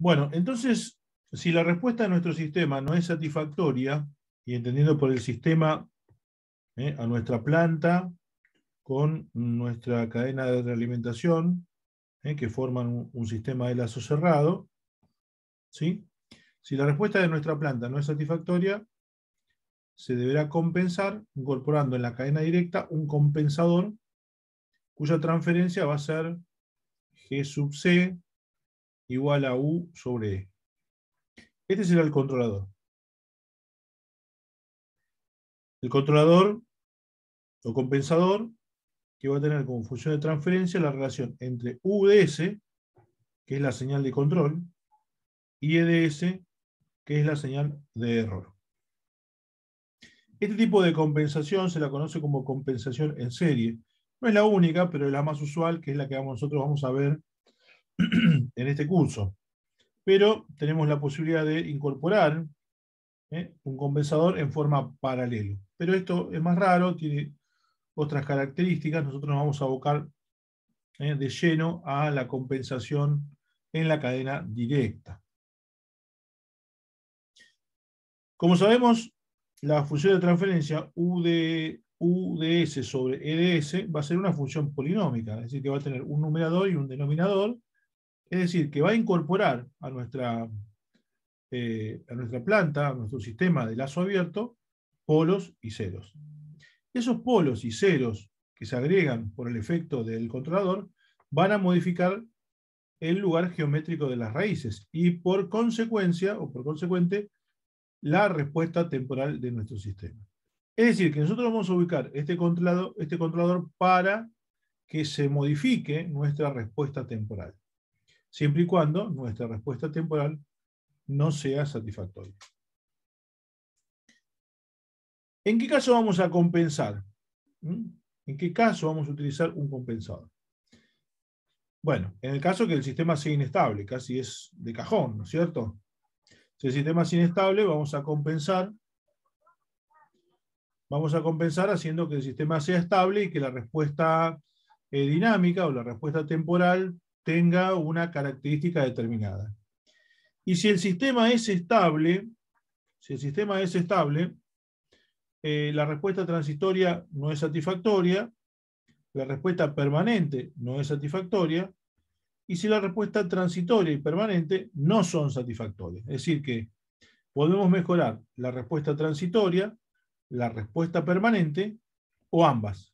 Bueno, entonces, si la respuesta de nuestro sistema no es satisfactoria, y entendiendo por el sistema a nuestra planta con nuestra cadena de realimentación, que forman un sistema de lazo cerrado, ¿sí? Si la respuesta de nuestra planta no es satisfactoria, se deberá compensar incorporando en la cadena directa un compensador cuya transferencia va a ser G sub C igual a U sobre E. Este será el controlador. El controlador o compensador que va a tener como función de transferencia la relación entre U de S, que es la señal de control, y E de S, que es la señal de error. Este tipo de compensación se la conoce como compensación en serie. No es la única, pero es la más usual, que es la que nosotros vamos a ver en este curso. Pero tenemos la posibilidad de incorporar un compensador en forma paralela. Pero esto es más raro, tiene otras características. Nosotros nos vamos a abocar de lleno a la compensación en la cadena directa. Como sabemos, la función de transferencia U de S sobre E de S va a ser una función polinómica, es decir, que va a tener un numerador y un denominador, es decir, que va a incorporar a nuestra planta, a nuestro sistema de lazo abierto, polos y ceros. Esos polos y ceros que se agregan por el efecto del controlador van a modificar el lugar geométrico de las raíces y por consecuencia, o por consecuente, la respuesta temporal de nuestro sistema. Es decir, que nosotros vamos a ubicar este controlador para que se modifique nuestra respuesta temporal, siempre y cuando nuestra respuesta temporal no sea satisfactoria. ¿En qué caso vamos a compensar? ¿En qué caso vamos a utilizar un compensador? Bueno, en el caso que el sistema sea inestable, casi es de cajón, ¿no es cierto? Si el sistema es inestable, vamos a compensar haciendo que el sistema sea estable y que la respuesta dinámica o la respuesta temporal tenga una característica determinada. Y si el sistema es estable, la respuesta transitoria no es satisfactoria, la respuesta permanente no es satisfactoria, y si la respuesta transitoria y permanente no son satisfactorias. Es decir, que podemos mejorar la respuesta transitoria, la respuesta permanente o ambas.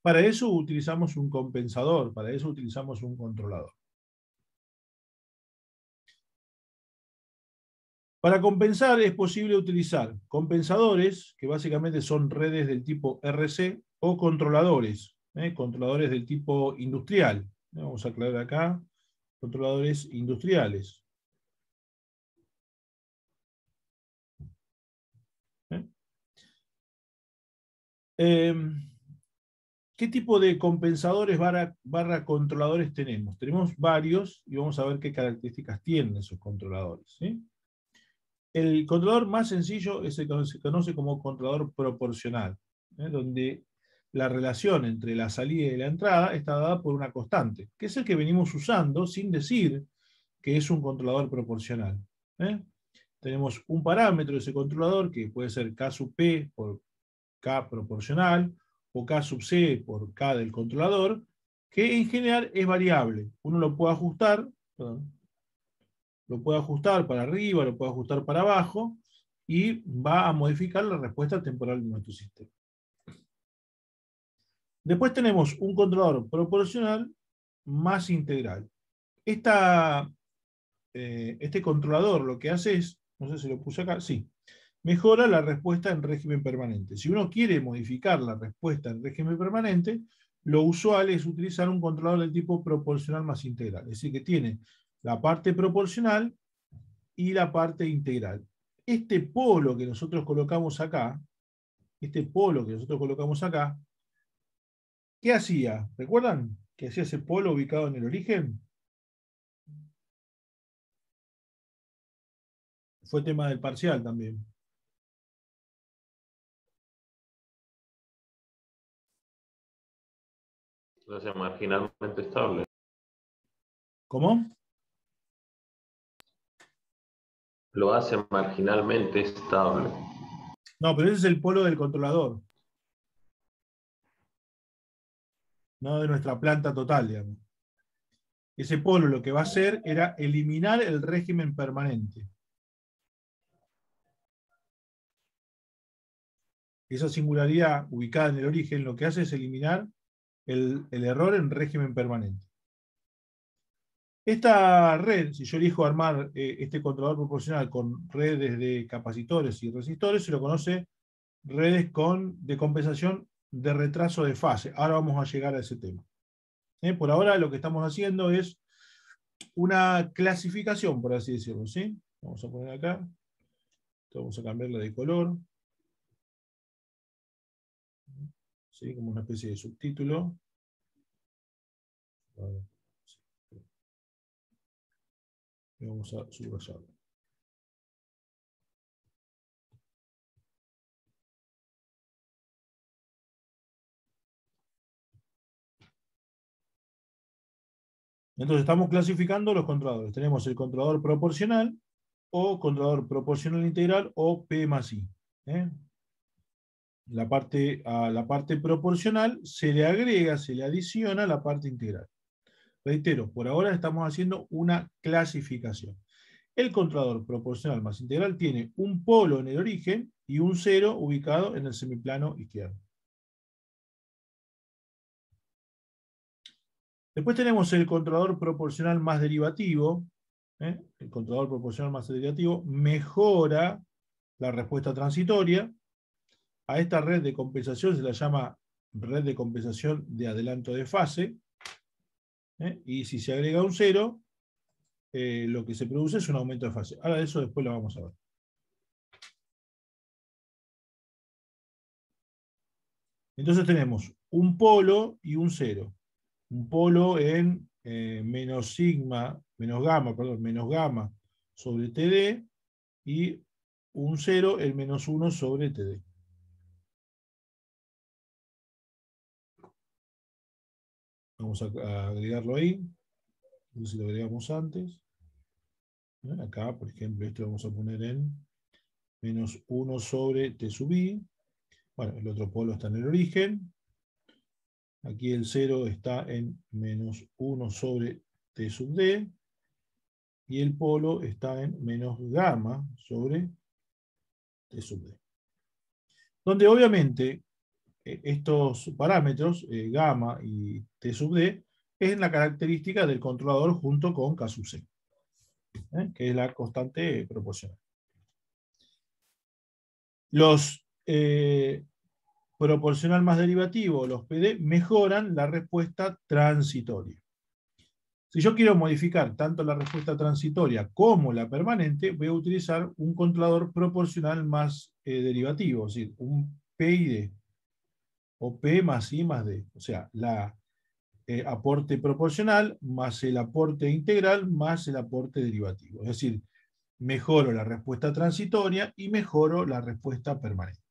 Para eso utilizamos un compensador, para eso utilizamos un controlador. Para compensar es posible utilizar compensadores, que básicamente son redes del tipo RC, o controladores, controladores del tipo industrial. Vamos a aclarar acá, controladores industriales. ¿Qué tipo de compensadores barra controladores tenemos? Tenemos varios y vamos a ver qué características tienen esos controladores. ¿Sí? El controlador más sencillo es el que se conoce como controlador proporcional, donde la relación entre la salida y la entrada está dada por una constante, que es el que venimos usando sin decir que es un controlador proporcional. Tenemos un parámetro de ese controlador que puede ser K sub P por K proporcional, o K sub C por K del controlador, que en general es variable. Uno lo puede ajustar, para arriba, lo puede ajustar para abajo, y va a modificar la respuesta temporal de nuestro sistema. Después tenemos un controlador proporcional más integral. Este controlador lo que hace es, no sé si lo puse acá, sí, mejora la respuesta en régimen permanente. Si uno quiere modificar la respuesta en régimen permanente, lo usual es utilizar un controlador del tipo proporcional más integral. Es decir, que tiene la parte proporcional y la parte integral. Este polo que nosotros colocamos acá, ¿qué hacía? ¿Recuerdan que hacía ese polo ubicado en el origen? Fue tema del parcial también. Lo hace marginalmente estable. ¿Cómo? Lo hace marginalmente estable. No, pero ese es el polo del controlador. No de nuestra planta total, digamos. Ese polo lo que va a hacer era eliminar el régimen permanente. Esa singularidad ubicada en el origen lo que hace es eliminar el error en régimen permanente. Esta red, si yo elijo armar este controlador proporcional con redes de capacitores y resistores, se lo conoce redes de compensación de retraso de fase. Ahora vamos a llegar a ese tema. Por ahora lo que estamos haciendo es una clasificación, por así decirlo, ¿sí? Vamos a poner acá. Vamos a cambiarla de color. ¿Sí? Como una especie de subtítulo. Y vamos a subrayarlo. Entonces estamos clasificando los controladores. Tenemos el controlador proporcional o controlador proporcional integral o P más I. A la parte proporcional se le agrega, se le adiciona la parte integral. Reitero, por ahora estamos haciendo una clasificación. El controlador proporcional más integral tiene un polo en el origen y un cero ubicado en el semiplano izquierdo. Después tenemos el controlador proporcional más derivativo. El controlador proporcional más derivativo mejora la respuesta transitoria. A esta red de compensación se la llama red de compensación de adelanto de fase. Y si se agrega un cero, lo que se produce es un aumento de fase. Ahora eso después lo vamos a ver. Entonces tenemos un polo y un cero. Un polo en menos gamma sobre TD, y un 0 en menos 1 sobre TD. Vamos a agregarlo ahí. Entonces lo agregamos antes. Acá, por ejemplo, esto lo vamos a poner en menos 1 sobre T sub I. Bueno, el otro polo está en el origen. Aquí el 0 está en menos 1 sobre T sub D. Y el polo está en menos gamma sobre T sub D. Donde obviamente estos parámetros, gamma y T sub D, es la característica del controlador junto con K sub C, que es la constante proporcional. Los proporcional más derivativo, los PD, mejoran la respuesta transitoria. Si yo quiero modificar tanto la respuesta transitoria como la permanente, voy a utilizar un controlador proporcional más derivativo, es decir, un P y D, o P más I más D. O sea, la aporte proporcional más el aporte integral más el aporte derivativo. Es decir, mejoro la respuesta transitoria y mejoro la respuesta permanente.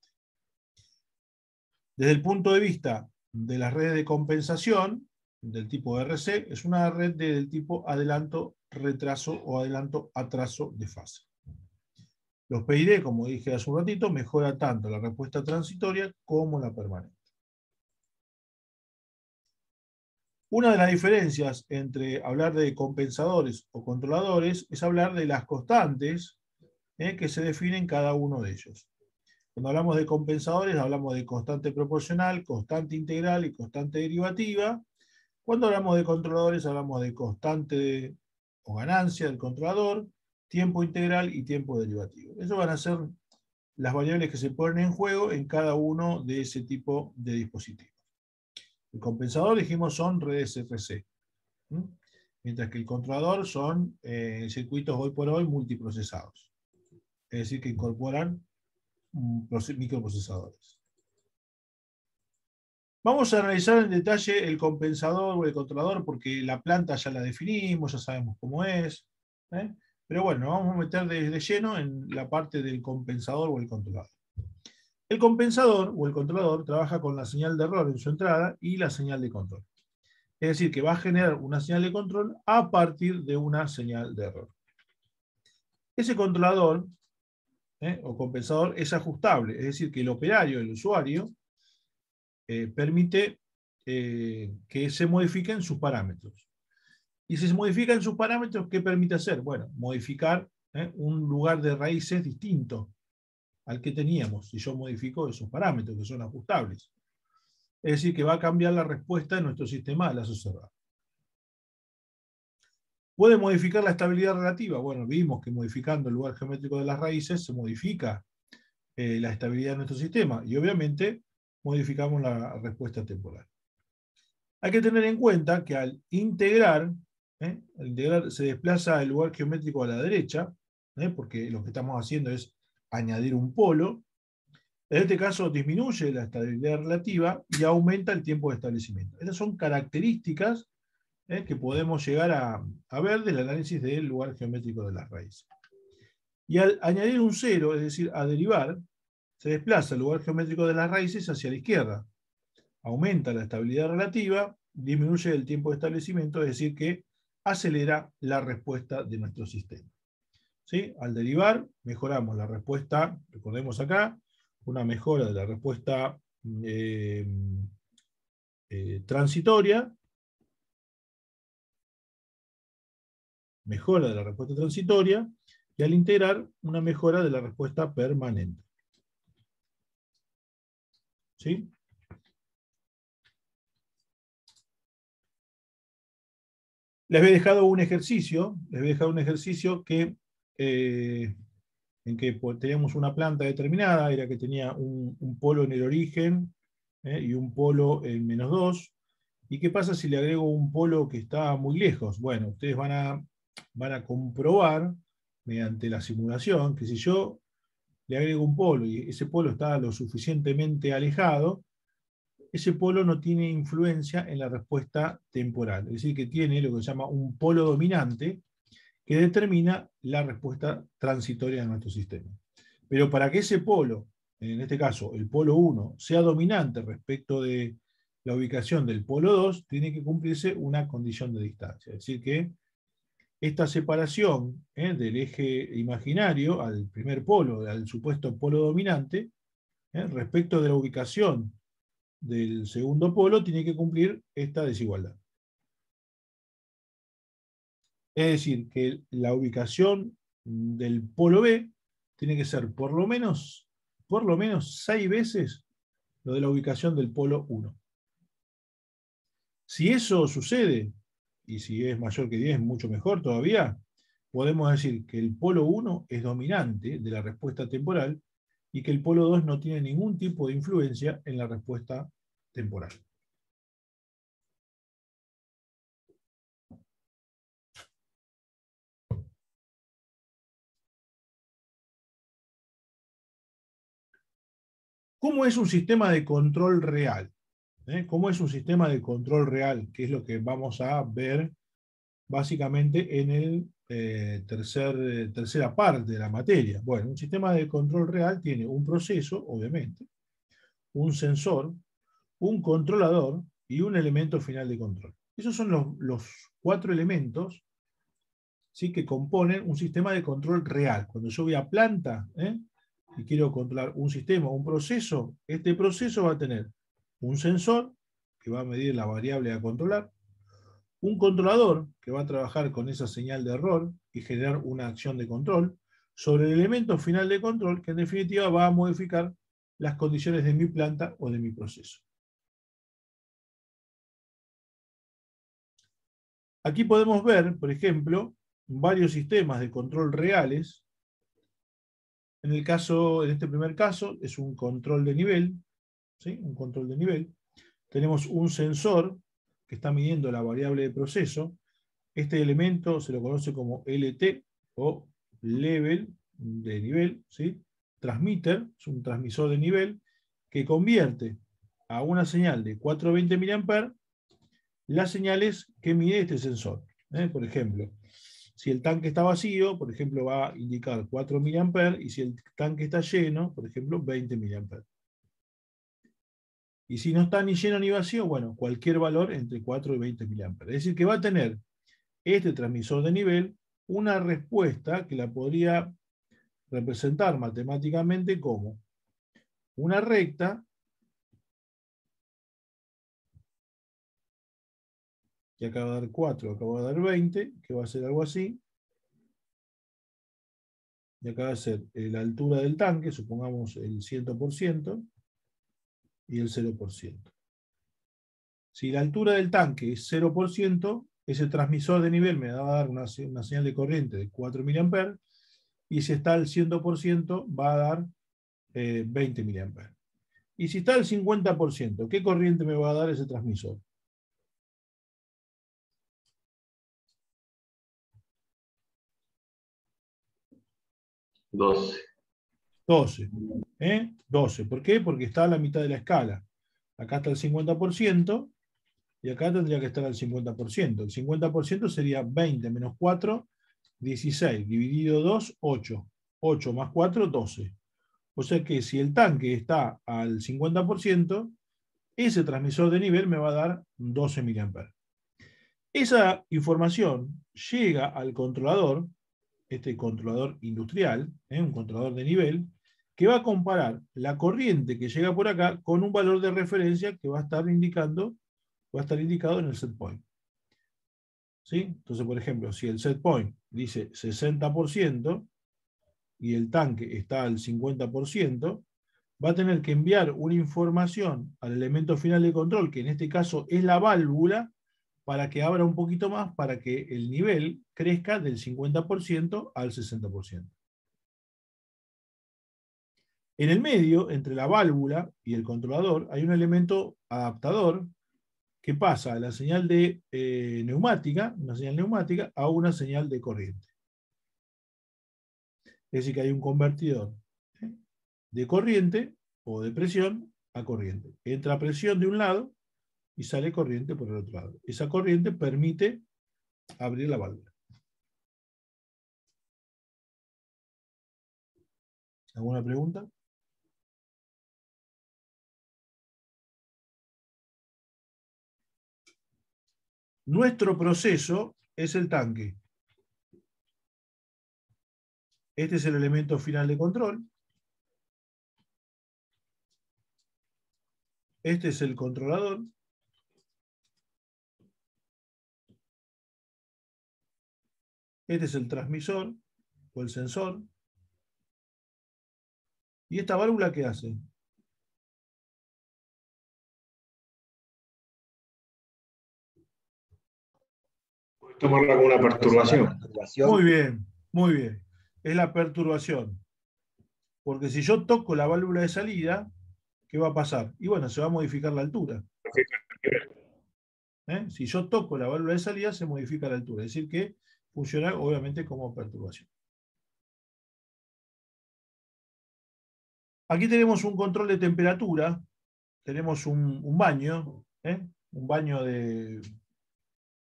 Desde el punto de vista de las redes de compensación del tipo RC, es una red del tipo adelanto-retraso o adelanto-atraso de fase. Los PID, como dije hace un ratito, mejora tanto la respuesta transitoria como la permanente. Una de las diferencias entre hablar de compensadores o controladores es hablar de las constantes que se definen cada uno de ellos. Cuando hablamos de compensadores hablamos de constante proporcional, constante integral y constante derivativa. Cuando hablamos de controladores hablamos de constante o ganancia del controlador, tiempo integral y tiempo derivativo. Esas van a ser las variables que se ponen en juego en cada uno de ese tipo de dispositivos. El compensador, dijimos, son redes RC. Mientras que el controlador son circuitos hoy por hoy multiprocesados. Es decir, que incorporan microprocesadores. Vamos a analizar en detalle el compensador o el controlador, porque la planta ya la definimos, ya sabemos cómo es. Pero bueno, nos vamos a meter de lleno en la parte del compensador o el controlador. El compensador o el controlador trabaja con la señal de error en su entrada y la señal de control. Es decir, que va a generar una señal de control a partir de una señal de error. Ese controlador o compensador es ajustable, es decir, que el operario del usuario permite que se modifiquen sus parámetros. Y si se modifican sus parámetros, ¿qué permite hacer? Bueno, modificar un lugar de raíces distinto al que teníamos, si yo modifico esos parámetros que son ajustables. Es decir, que va a cambiar la respuesta de nuestro sistema a las observadas. ¿Puede modificar la estabilidad relativa? Bueno, vimos que modificando el lugar geométrico de las raíces se modifica la estabilidad de nuestro sistema y obviamente modificamos la respuesta temporal. Hay que tener en cuenta que al integrar se desplaza el lugar geométrico a la derecha, porque lo que estamos haciendo es añadir un polo. En este caso disminuye la estabilidad relativa y aumenta el tiempo de establecimiento. Estas son características que podemos llegar a ver del análisis del lugar geométrico de las raíces. Y al añadir un cero, es decir, a derivar, se desplaza el lugar geométrico de las raíces hacia la izquierda. Aumenta la estabilidad relativa, disminuye el tiempo de establecimiento, es decir, que acelera la respuesta de nuestro sistema. ¿Sí? Al derivar, mejoramos la respuesta, recordemos acá, una mejora de la respuesta transitoria, mejora de la respuesta transitoria, y al integrar, una mejora de la respuesta permanente. ¿Sí? Les he dejado un ejercicio, que en que teníamos una planta determinada, era que tenía un polo en el origen y un polo en -2. ¿Y qué pasa si le agrego un polo que está muy lejos? Bueno, ustedes van a comprobar mediante la simulación que si yo le agrego un polo y ese polo está lo suficientemente alejado, ese polo no tiene influencia en la respuesta temporal. Es decir, que tiene lo que se llama un polo dominante que determina la respuesta transitoria de nuestro sistema. Pero para que ese polo, en este caso el polo 1, sea dominante respecto de la ubicación del polo 2, tiene que cumplirse una condición de distancia. Es decir, que esta separación del eje imaginario al primer polo, al supuesto polo dominante, respecto de la ubicación del segundo polo, tiene que cumplir esta desigualdad. Es decir, que la ubicación del polo B tiene que ser por lo menos 6 veces lo de la ubicación del polo 1. Si eso sucede, y si es mayor que 10, mucho mejor todavía, podemos decir que el polo 1 es dominante de la respuesta temporal y que el polo 2 no tiene ningún tipo de influencia en la respuesta temporal. ¿Cómo es un sistema de control real? ¿Cómo es un sistema de control real? Que es lo que vamos a ver básicamente en el tercera parte de la materia. Bueno, un sistema de control real tiene un proceso, obviamente, un sensor, un controlador y un elemento final de control. Esos son los 4 elementos, ¿sí?, que componen un sistema de control real. Cuando yo voy a planta y quiero controlar un sistema o un proceso, este proceso va a tener un sensor que va a medir la variable a controlar, un controlador que va a trabajar con esa señal de error y generar una acción de control sobre el elemento final de control que en definitiva va a modificar las condiciones de mi planta o de mi proceso. Aquí podemos ver, por ejemplo, varios sistemas de control reales. En este primer caso, es un control de nivel, ¿sí? Un control de nivel. Tenemos un sensor que está midiendo la variable de proceso. Este elemento se lo conoce como LT o level de nivel, ¿sí? Transmitter, es un transmisor de nivel que convierte a una señal de 420 mA las señales que mide este sensor. Por ejemplo, si el tanque está vacío, por ejemplo, va a indicar 4 mA, y si el tanque está lleno, por ejemplo, 20 mA. Y si no está ni lleno ni vacío, bueno, cualquier valor entre 4 y 20 mA. Es decir, que va a tener este transmisor de nivel una respuesta que la podría representar matemáticamente como una recta que acaba de dar 4, acaba de dar 20, que va a ser algo así. Y acá va a ser la altura del tanque, supongamos el 100%, y el 0%. Si la altura del tanque es 0%, ese transmisor de nivel me va a dar una señal de corriente de 4 mA, y si está al 100% va a dar 20 mA. Y si está al 50%, ¿qué corriente me va a dar ese transmisor? $12. 12. 12. ¿Por qué? Porque está a la mitad de la escala. Acá está el 50%, y acá tendría que estar al 50%. El 50% sería 20 menos 4, 16. Dividido 2, 8. 8 más 4, 12. O sea que si el tanque está al 50%, ese transmisor de nivel me va a dar 12 mA. Esa información llega al controlador, este controlador industrial, un controlador de nivel, que va a comparar la corriente que llega por acá con un valor de referencia que va a estar indicado en el set point. ¿Sí? Entonces, por ejemplo, si el set point dice 60% y el tanque está al 50%, va a tener que enviar una información al elemento final de control, que en este caso es la válvula, para que abra un poquito más, para que el nivel crezca del 50% al 60%. En el medio, entre la válvula y el controlador, hay un elemento adaptador que pasa la señal de neumática, una señal neumática, a una señal de corriente. Es decir, que hay un convertidor de corriente o de presión a corriente. Entra presión de un lado y sale corriente por el otro lado. Esa corriente permite abrir la válvula. ¿Alguna pregunta? Nuestro proceso es el tanque. Este es el elemento final de control. Este es el controlador. Este es el transmisor o el sensor. ¿Y esta válvula qué hace? Tomarla como una perturbación. Muy bien, muy bien. Es la perturbación. Porque si yo toco la válvula de salida, ¿qué va a pasar? Y bueno, se va a modificar la altura. Si yo toco la válvula de salida, se modifica la altura. Es decir, que funciona obviamente como perturbación. Aquí tenemos un control de temperatura. Tenemos un baño. Un baño de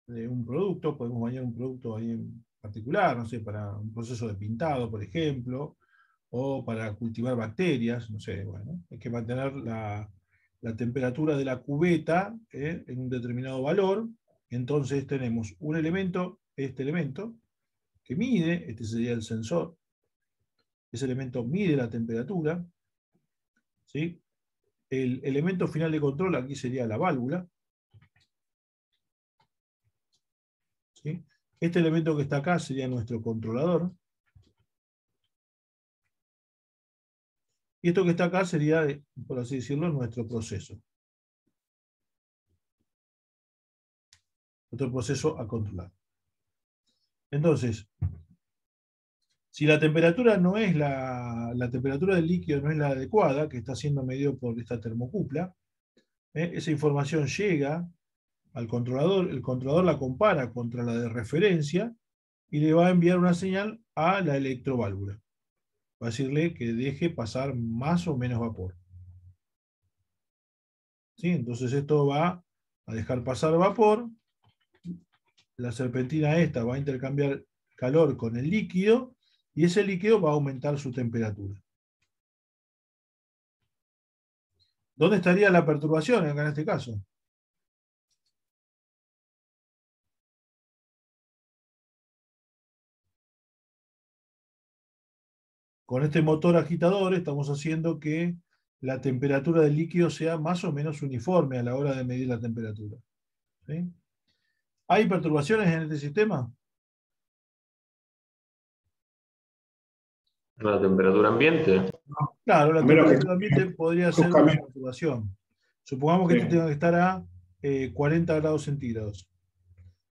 un producto. Podemos bañar un producto ahí en particular, no sé, para un proceso de pintado, por ejemplo, o para cultivar bacterias, no sé, bueno, hay que mantener la temperatura de la cubeta en un determinado valor. Entonces tenemos un elemento, este elemento, que mide, este sería el sensor, ese elemento mide la temperatura, ¿sí? El elemento final de control aquí sería la válvula, ¿sí? Este elemento que está acá sería nuestro controlador. Y esto que está acá sería, por así decirlo, nuestro proceso. Nuestro proceso a controlar. Entonces, si la temperatura no es la temperatura del líquido no es la adecuada, que está siendo medido por esta termocupla, esa información llega al controlador, el controlador la compara contra la de referencia y le va a enviar una señal a la electroválvula. Va a decirle que deje pasar más o menos vapor. ¿Sí? Entonces esto va a dejar pasar vapor, la serpentina esta va a intercambiar calor con el líquido y ese líquido va a aumentar su temperatura. ¿Dónde estaría la perturbación acá en este caso? Con este motor agitador estamos haciendo que la temperatura del líquido sea más o menos uniforme a la hora de medir la temperatura. ¿Sí? ¿Hay perturbaciones en este sistema? La temperatura ambiente. Claro, la A menos temperatura que ambiente podría esos ser una cambios. perturbación. Supongamos que esto Sí. tenga que estar a 40 grados centígrados.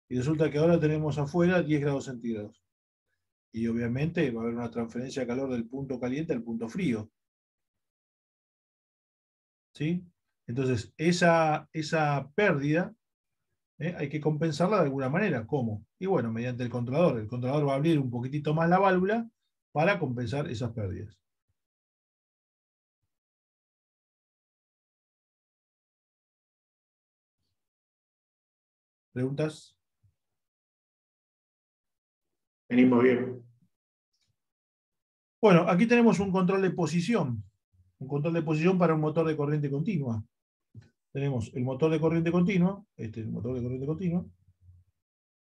Y resulta que ahora tenemos afuera 10 grados centígrados. Y obviamente va a haber una transferencia de calor del punto caliente al punto frío. ¿Sí? Entonces, esa pérdida hay que compensarla de alguna manera. ¿Cómo? Y bueno, mediante el controlador. El controlador va a abrir un poquitito más la válvula para compensar esas pérdidas. ¿Preguntas? Venimos bien. Bueno, aquí tenemos un control de posición. Un control de posición para un motor de corriente continua. Tenemos el motor de corriente continua, este es el motor de corriente continua.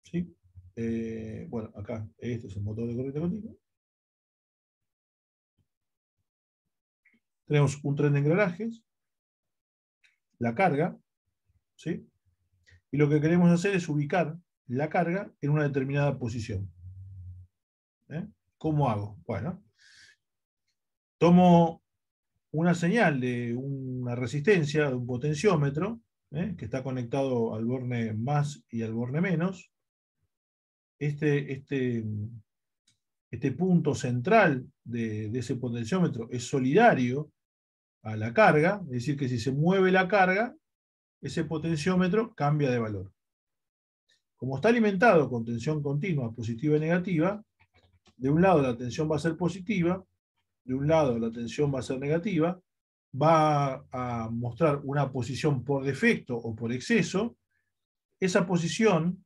¿Sí? Bueno, acá, este es el motor de corriente continua. Tenemos un tren de engranajes, la carga, ¿sí? Y lo que queremos hacer es ubicar la carga en una determinada posición. ¿Cómo hago? Bueno, tomo una señal de una resistencia, de un potenciómetro, que está conectado al borne más y al borne menos. Este punto central de ese potenciómetro es solidario a la carga, es decir, que si se mueve la carga, ese potenciómetro cambia de valor. Como está alimentado con tensión continua positiva y negativa, de un lado la tensión va a ser positiva, de un lado la tensión va a ser negativa, va a mostrar una posición por defecto o por exceso. Esa posición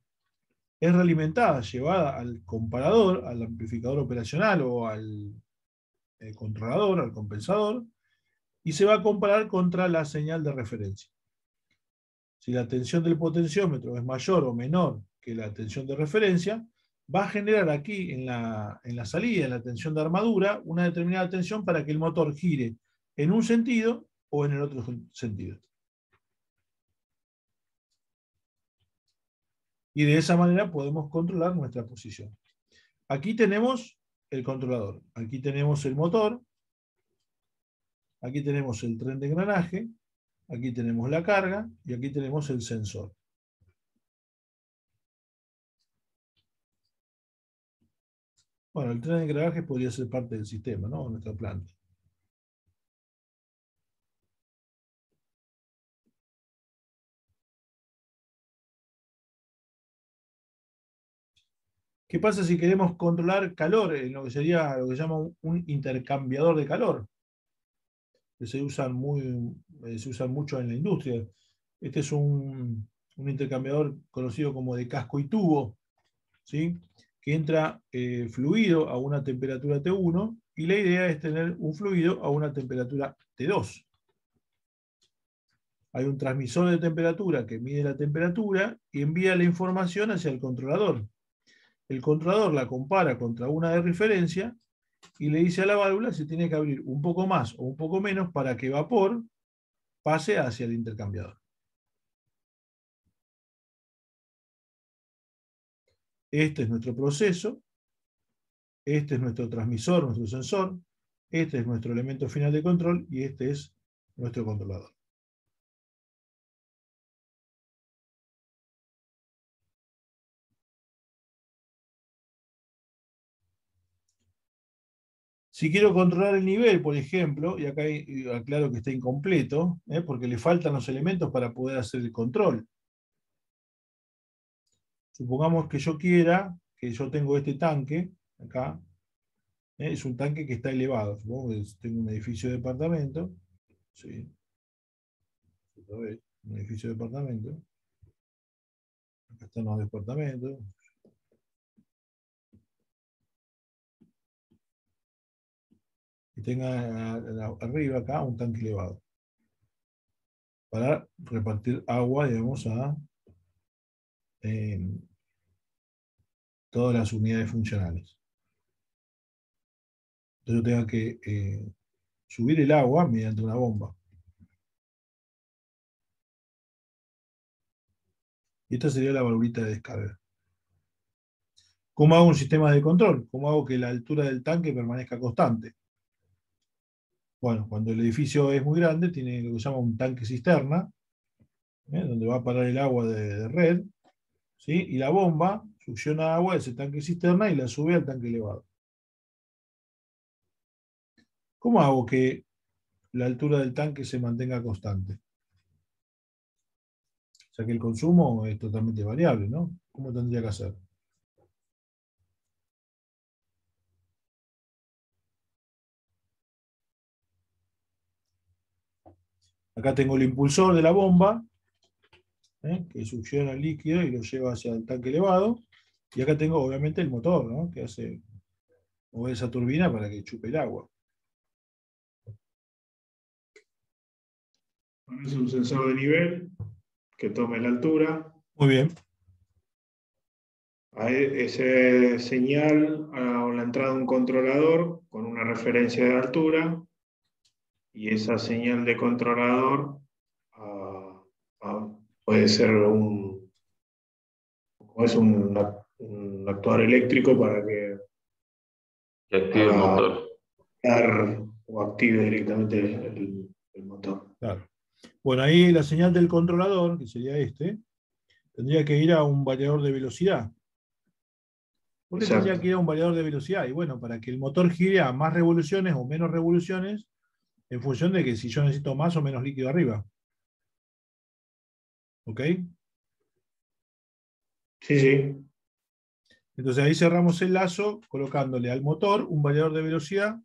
es realimentada, llevada al comparador, al amplificador operacional o al controlador, al compensador, y se va a comparar contra la señal de referencia. Si la tensión del potenciómetro es mayor o menor que la tensión de referencia, va a generar aquí en la salida, en la tensión de armadura, una determinada tensión para que el motor gire en un sentido o en el otro sentido. Y de esa manera podemos controlar nuestra posición. Aquí tenemos el controlador, aquí tenemos el motor, aquí tenemos el tren de engranaje, aquí tenemos la carga y aquí tenemos el sensor. Bueno, el tren de engranaje podría ser parte del sistema, ¿no? Nuestra planta. ¿Qué pasa si queremos controlar calor en lo que sería lo que se llama un intercambiador de calor? Que se usan mucho en la industria. Este es un intercambiador conocido como de casco y tubo, ¿sí? Que entra fluido a una temperatura T1 y la idea es tener un fluido a una temperatura T2. Hay un transmisor de temperatura que mide la temperatura y envía la información hacia el controlador. El controlador la compara contra una de referencia y le dice a la válvula si tiene que abrir un poco más o un poco menos para que vapor pase hacia el intercambiador. Este es nuestro proceso, este es nuestro transmisor, nuestro sensor, este es nuestro elemento final de control y este es nuestro controlador. Si quiero controlar el nivel, por ejemplo, y acá aclaro que está incompleto, porque le faltan los elementos para poder hacer el control. Supongamos que yo quiera, que yo tengo este tanque, acá, es un tanque que está elevado. Supongo que tengo un edificio de departamento, sí, un edificio de departamento, acá están los departamentos, y tenga arriba acá un tanque elevado. para repartir agua, digamos, a todas las unidades funcionales. Entonces yo tengo que subir el agua mediante una bomba. Y esta sería la valvulita de descarga. ¿Cómo hago un sistema de control? ¿Cómo hago que la altura del tanque permanezca constante? Bueno, cuando el edificio es muy grande, tiene lo que se llama un tanque cisterna, donde va a parar el agua de red, ¿sí? Y la bomba succiona agua de ese tanque cisterna y la sube al tanque elevado. ¿Cómo hago que la altura del tanque se mantenga constante? O sea que el consumo es totalmente variable, ¿no? ¿Cómo tendría que hacer? Acá tengo el impulsor de la bomba, que succiona el líquido y lo lleva hacia el tanque elevado. Y acá tengo obviamente el motor, ¿no? Que hace mover esa turbina para que chupe el agua. Es un sensor de nivel que tome la altura. Muy bien. A ese señal a la entrada de un controlador con una referencia de altura y esa señal de controlador puede ser un actuador eléctrico para que active el motor. O active directamente el motor. Claro. Bueno, ahí la señal del controlador, que sería este, tendría que ir a un variador de velocidad. ¿Por qué tendría que ir a un variador de velocidad? Y bueno, para que el motor gire a más revoluciones o menos revoluciones, en función de que si yo necesito más o menos líquido arriba. ¿Ok? Sí, sí. Entonces ahí cerramos el lazo colocándole al motor un variador de velocidad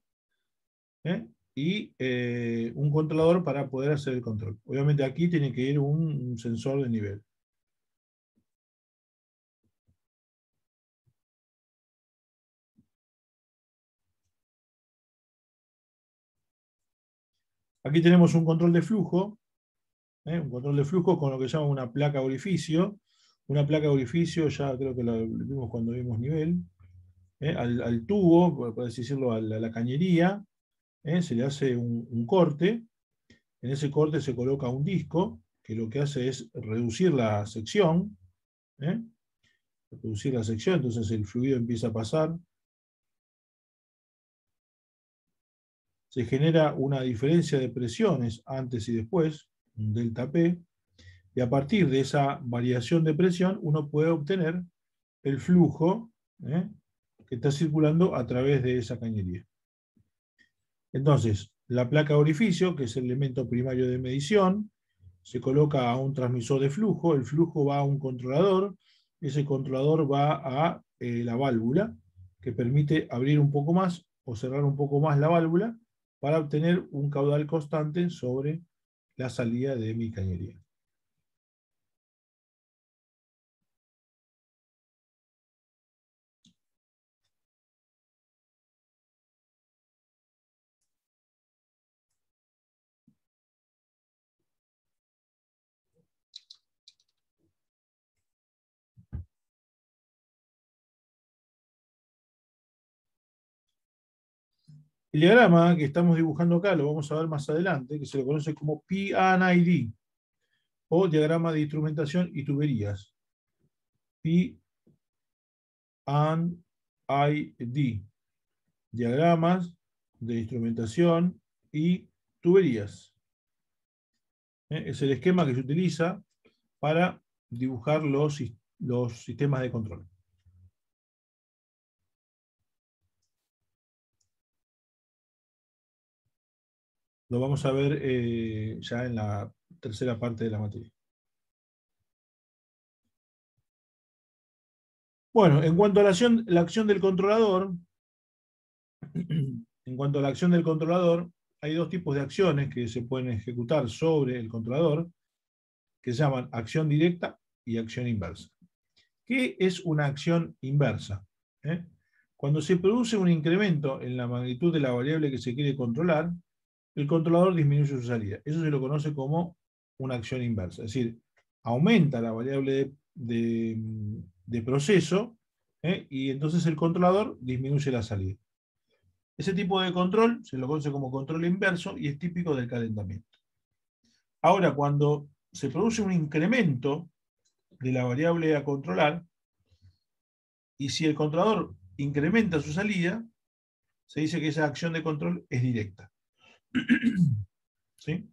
y un controlador para poder hacer el control. Obviamente aquí tiene que ir un sensor de nivel. Aquí tenemos un control de flujo, un control de flujo con lo que se llama una placa orificio. Una placa de orificio, ya creo que lo vimos cuando vimos nivel, al tubo, por así decirlo, a la cañería, se le hace un corte. En ese corte se coloca un disco que lo que hace es reducir la sección, entonces el fluido empieza a pasar. Se genera una diferencia de presiones antes y después, un delta P, y a partir de esa variación de presión uno puede obtener el flujo que está circulando a través de esa cañería. Entonces, la placa de orificio, que es el elemento primario de medición, se coloca a un transmisor de flujo, el flujo va a un controlador, ese controlador va a la válvula, que permite abrir un poco más o cerrar un poco más la válvula para obtener un caudal constante sobre la salida de mi cañería. El diagrama que estamos dibujando acá, lo vamos a ver más adelante, que se lo conoce como P&ID, o diagrama de instrumentación y tuberías. P&ID, diagramas de instrumentación y tuberías. Es el esquema que se utiliza para dibujar los sistemas de control. Lo vamos a ver ya en la tercera parte de la materia. Bueno, en cuanto a la acción del controlador, hay dos tipos de acciones que se pueden ejecutar sobre el controlador, que se llaman acción directa y acción inversa. ¿Qué es una acción inversa? Cuando se produce un incremento en la magnitud de la variable que se quiere controlar, el controlador disminuye su salida. Eso se lo conoce como una acción inversa. Es decir, aumenta la variable de proceso, y entonces el controlador disminuye la salida. Ese tipo de control se lo conoce como control inverso y es típico del calentamiento. Ahora, cuando se produce un incremento de la variable a controlar, y si el controlador incrementa su salida, se dice que esa acción de control es directa. ¿Sí?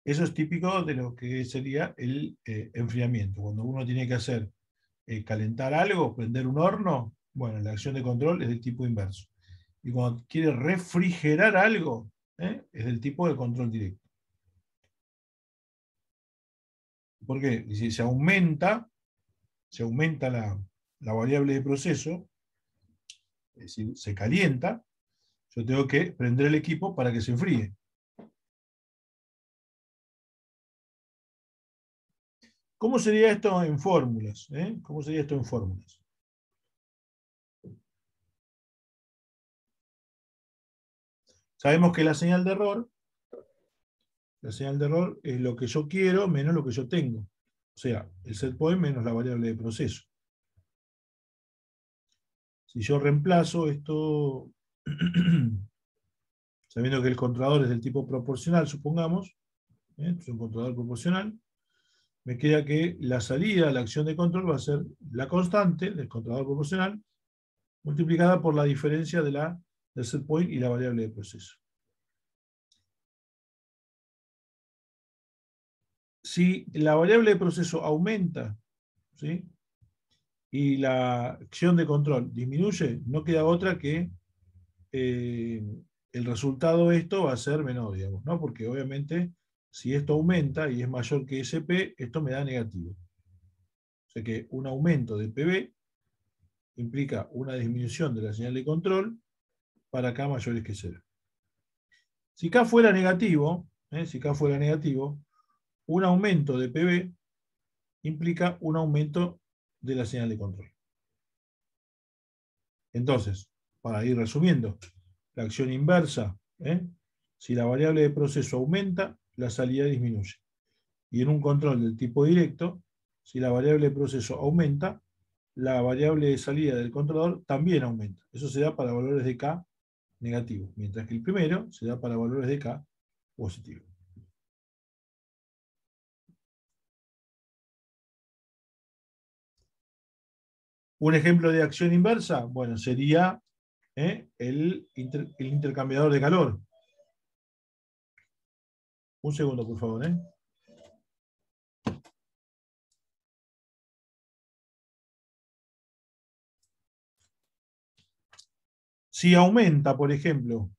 Eso es típico de lo que sería el enfriamiento. Cuando uno tiene que hacer calentar algo, prender un horno, bueno, la acción de control es del tipo inverso. Y cuando quiere refrigerar algo, es del tipo de control directo. ¿Por qué? Si se aumenta la variable de proceso, es decir, se calienta, yo tengo que prender el equipo para que se enfríe. ¿Cómo sería esto en fórmulas? ¿Cómo sería esto en fórmulas? Sabemos que la señal de error es lo que yo quiero menos lo que yo tengo. O sea, el set point menos la variable de proceso. Si yo reemplazo esto, sabiendo que el controlador es del tipo proporcional, supongamos, es un controlador proporcional, me queda que la salida de la acción de control va a ser la constante del controlador proporcional multiplicada por la diferencia del set point y la variable de proceso. Si la variable de proceso aumenta, ¿sí?, y la acción de control disminuye, no queda otra que el resultado de esto va a ser menor, digamos, ¿no? Porque obviamente si esto aumenta y es mayor que SP, esto me da negativo. O sea que un aumento de PB implica una disminución de la señal de control para K mayores que 0. Si K fuera negativo, un aumento de PB implica un aumento de la señal de control. Entonces, para ir resumiendo, la acción inversa, si la variable de proceso aumenta, la salida disminuye. Y en un control del tipo directo, si la variable de proceso aumenta, la variable de salida del controlador también aumenta. Eso se da para valores de K negativos, mientras que el primero se da para valores de K positivos. Un ejemplo de acción inversa, bueno, sería el intercambiador de calor. Un segundo, por favor. Si aumenta, por ejemplo,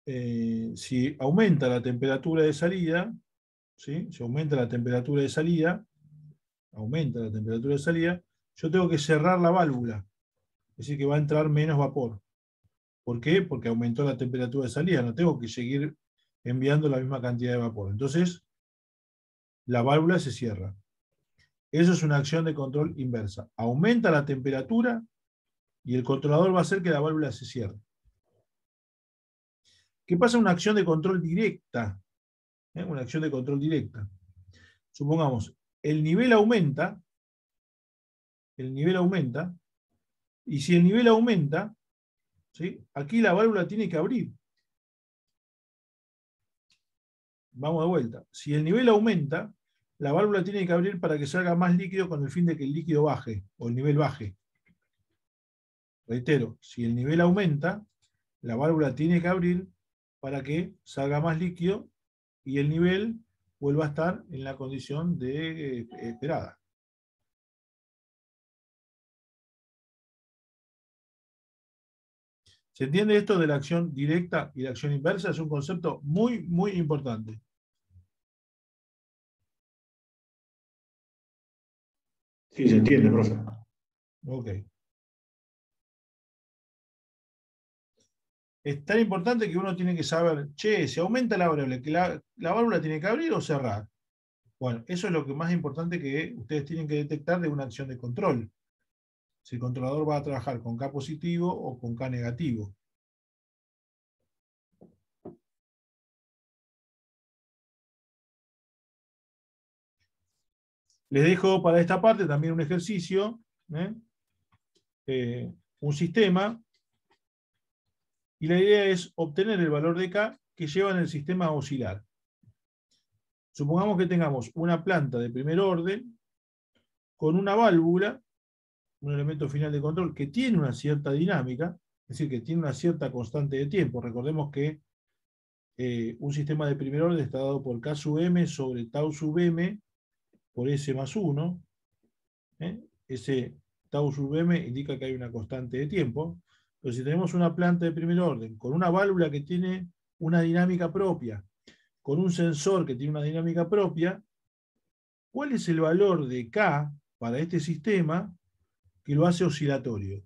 si aumenta la temperatura de salida, ¿sí?, si aumenta la temperatura de salida, yo tengo que cerrar la válvula. Es decir, que va a entrar menos vapor. ¿Por qué? Porque aumentó la temperatura de salida. No tengo que seguir enviando la misma cantidad de vapor. Entonces, la válvula se cierra. Eso es una acción de control inversa. Aumenta la temperatura y el controlador va a hacer que la válvula se cierre. ¿Qué pasa en una acción de control directa? Una acción de control directa. Supongamos, el nivel aumenta, y si el nivel aumenta, ¿sí?, aquí la válvula tiene que abrir. Vamos de vuelta. Si el nivel aumenta, la válvula tiene que abrir para que salga más líquido con el fin de que el líquido baje, o el nivel baje. Reitero, si el nivel aumenta, la válvula tiene que abrir para que salga más líquido y el nivel vuelva a estar en la condición de esperada. ¿Se entiende esto de la acción directa y la acción inversa? Es un concepto muy, muy importante. Sí, se entiende, profe. Ok. Es tan importante que uno tiene que saber, che, si aumenta la variable, que la válvula tiene que abrir o cerrar. Bueno, eso es lo que más importante que ustedes tienen que detectar de una acción de control. Si el controlador va a trabajar con K positivo o con K negativo. Les dejo para esta parte también un ejercicio, un sistema, y la idea es obtener el valor de K que lleva en el sistema a oscilar. Supongamos que tengamos una planta de primer orden con una válvula, un elemento final de control que tiene una cierta dinámica, es decir, que tiene una cierta constante de tiempo. Recordemos que un sistema de primer orden está dado por K sub M sobre tau sub M por S más 1. Ese tau sub M indica que hay una constante de tiempo. Pero si tenemos una planta de primer orden con una válvula que tiene una dinámica propia, con un sensor que tiene una dinámica propia, ¿cuál es el valor de K para este sistema que lo hace oscilatorio?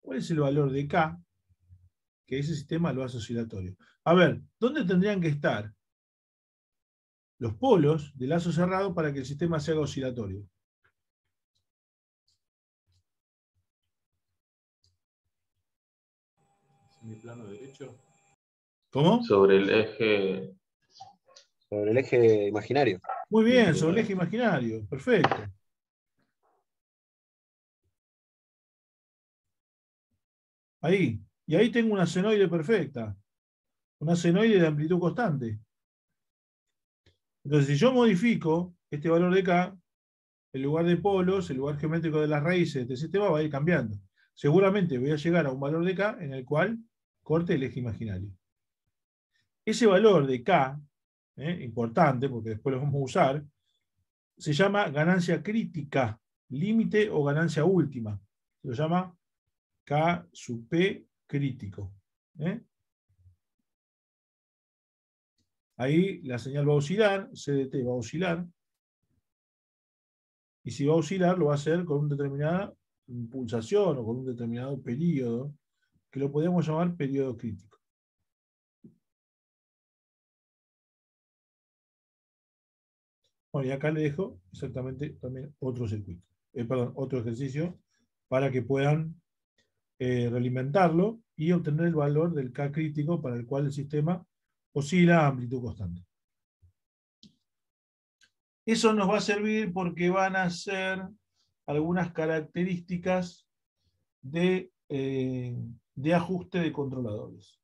¿Cuál es el valor de K que ese sistema lo hace oscilatorio? A ver, ¿dónde tendrían que estar los polos de lazo cerrado para que el sistema se haga oscilatorio? ¿En mi plano derecho? ¿Cómo? Sobre el eje. Sobre el eje imaginario. Muy bien, sobre el eje imaginario. Perfecto. Ahí. Y ahí tengo una senoide perfecta. Una senoide de amplitud constante. Entonces, si yo modifico este valor de K, el lugar de polos, el lugar geométrico de las raíces de este sistema va a ir cambiando. Seguramente voy a llegar a un valor de K en el cual corte el eje imaginario. Ese valor de K, importante, porque después lo vamos a usar, se llama ganancia crítica, límite o ganancia última. Se lo llama K sub P crítico. Ahí la señal va a oscilar, CDT va a oscilar, y si va a oscilar lo va a hacer con una determinada pulsación o con un determinado periodo, que lo podríamos llamar periodo crítico. Bueno, y acá le dejo exactamente también otro circuito, otro ejercicio para que puedan realimentarlo y obtener el valor del K crítico para el cual el sistema oscila a amplitud constante. Eso nos va a servir porque van a ser algunas características de ajuste de controladores.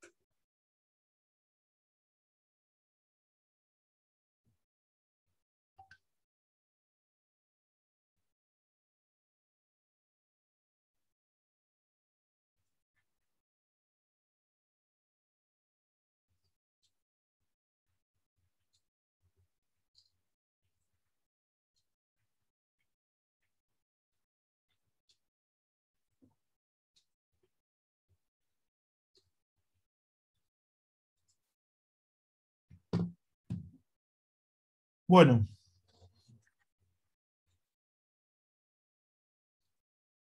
Bueno,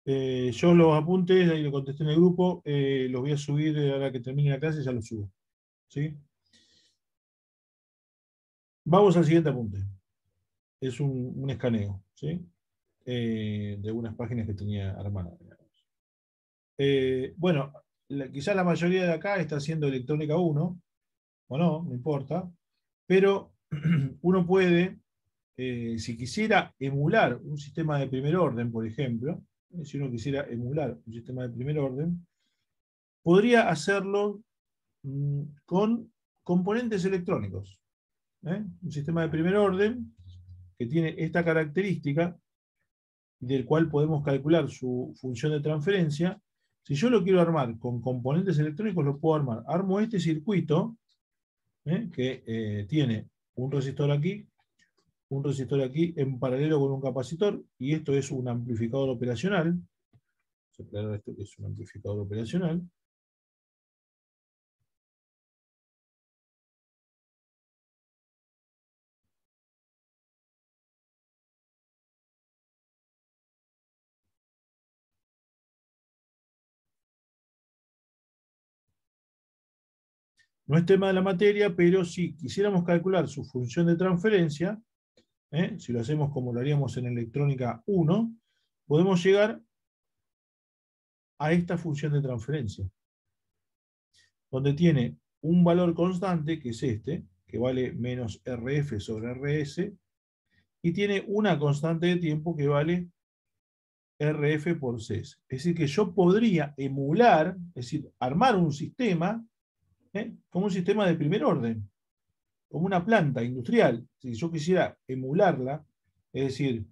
yo los apuntes, ahí lo contesté en el grupo, los voy a subir ahora que termine la clase, ya los subo. ¿Sí? Vamos al siguiente apunte. Es un escaneo, ¿sí? De unas páginas que tenía armadas. Bueno, quizás la mayoría de acá está haciendo electrónica 1, o no importa, pero uno puede, si quisiera emular un sistema de primer orden, por ejemplo, si uno quisiera emular un sistema de primer orden, podría hacerlo con componentes electrónicos. Un sistema de primer orden que tiene esta característica, del cual podemos calcular su función de transferencia. Si yo lo quiero armar con componentes electrónicos, lo puedo armar. Armo este circuito, que tiene un resistor aquí en paralelo con un capacitor, y esto es un amplificador operacional. Vamos a aclarar esto que es un amplificador operacional. No es tema de la materia, pero si quisiéramos calcular su función de transferencia, si lo hacemos como lo haríamos en electrónica 1, podemos llegar a esta función de transferencia, donde tiene un valor constante, que es este, que vale menos RF sobre RS, y tiene una constante de tiempo que vale RF por CS. Es decir, que yo podría emular, es decir, armar un sistema, como un sistema de primer orden, como una planta industrial. Si yo quisiera emularla, es decir,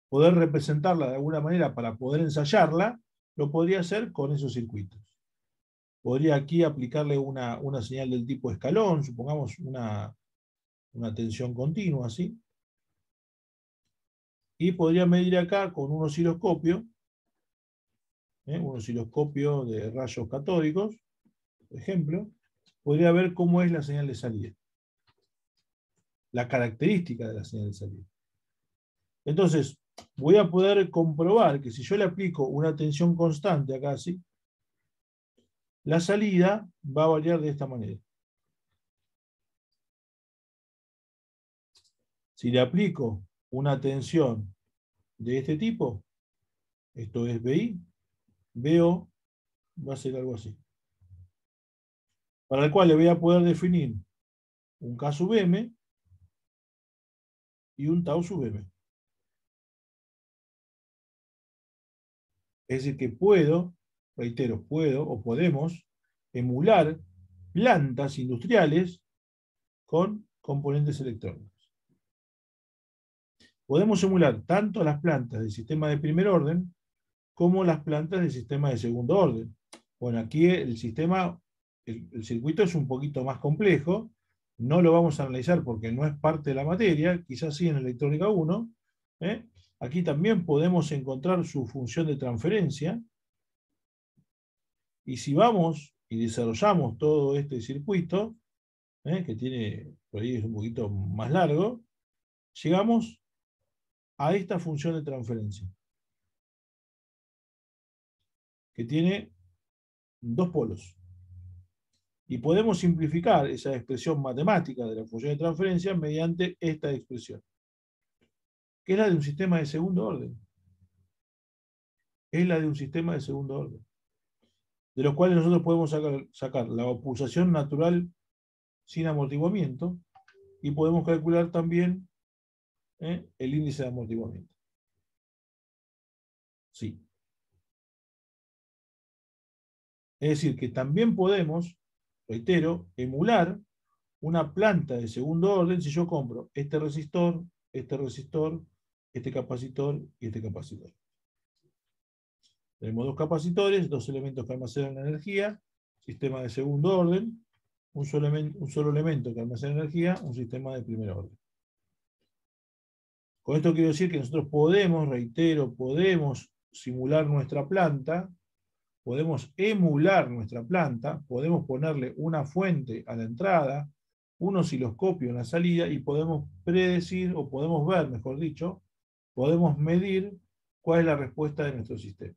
poder representarla de alguna manera para poder ensayarla, lo podría hacer con esos circuitos. Podría aquí aplicarle una señal del tipo escalón, supongamos una tensión continua, ¿sí? Y podría medir acá con un osciloscopio de rayos catódicos, por ejemplo, podría ver cómo es la señal de salida. La característica de la señal de salida. Entonces, voy a poder comprobar que si yo le aplico una tensión constante acá, ¿sí?, la salida va a variar de esta manera. Si le aplico una tensión de este tipo, esto es BI, BO va a ser algo así. Para el cual le voy a poder definir un K sub M y un tau sub M. Es decir, que puedo, reitero, puedo o podemos emular plantas industriales con componentes electrónicos. Podemos emular tanto las plantas del sistema de primer orden como las plantas del sistema de segundo orden. Bueno, aquí el sistema, el circuito es un poquito más complejo, no lo vamos a analizar porque no es parte de la materia, quizás sí en electrónica 1. Aquí también podemos encontrar su función de transferencia, y si vamos y desarrollamos todo este circuito, que tiene, por ahí es un poquito más largo, llegamos a esta función de transferencia, que tiene dos polos. Y podemos simplificar esa expresión matemática de la función de transferencia mediante esta expresión, que es la de un sistema de segundo orden. Es la de un sistema de segundo orden, de los cuales nosotros podemos sacar la pulsación natural sin amortiguamiento, y podemos calcular también el índice de amortiguamiento. Sí. Es decir, que también podemos, reitero, emular una planta de segundo orden si yo compro este resistor, este capacitor y este capacitor. Tenemos dos capacitores, dos elementos que almacenan la energía, sistema de segundo orden, un solo elemento que almacena energía, un sistema de primer orden. Con esto quiero decir que nosotros podemos, reitero, podemos simular nuestra planta, podemos emular nuestra planta, podemos ponerle una fuente a la entrada, un osciloscopio en la salida, y podemos predecir, o podemos ver, mejor dicho, podemos medir cuál es la respuesta de nuestro sistema.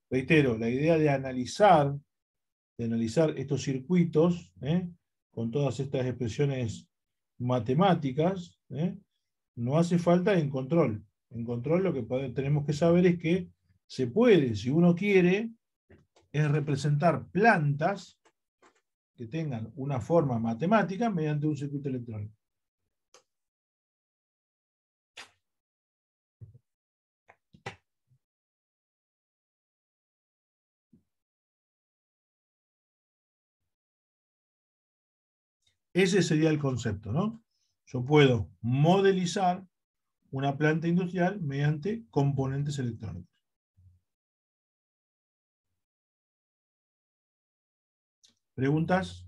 Reitero, la idea de analizar estos circuitos, con todas estas expresiones matemáticas, no hace falta en control. En control lo que tenemos que saber es que se puede, si uno quiere, es representar plantas que tengan una forma matemática mediante un circuito electrónico. Ese sería el concepto, ¿no? Yo puedo modelizar una planta industrial mediante componentes electrónicos. ¿Preguntas?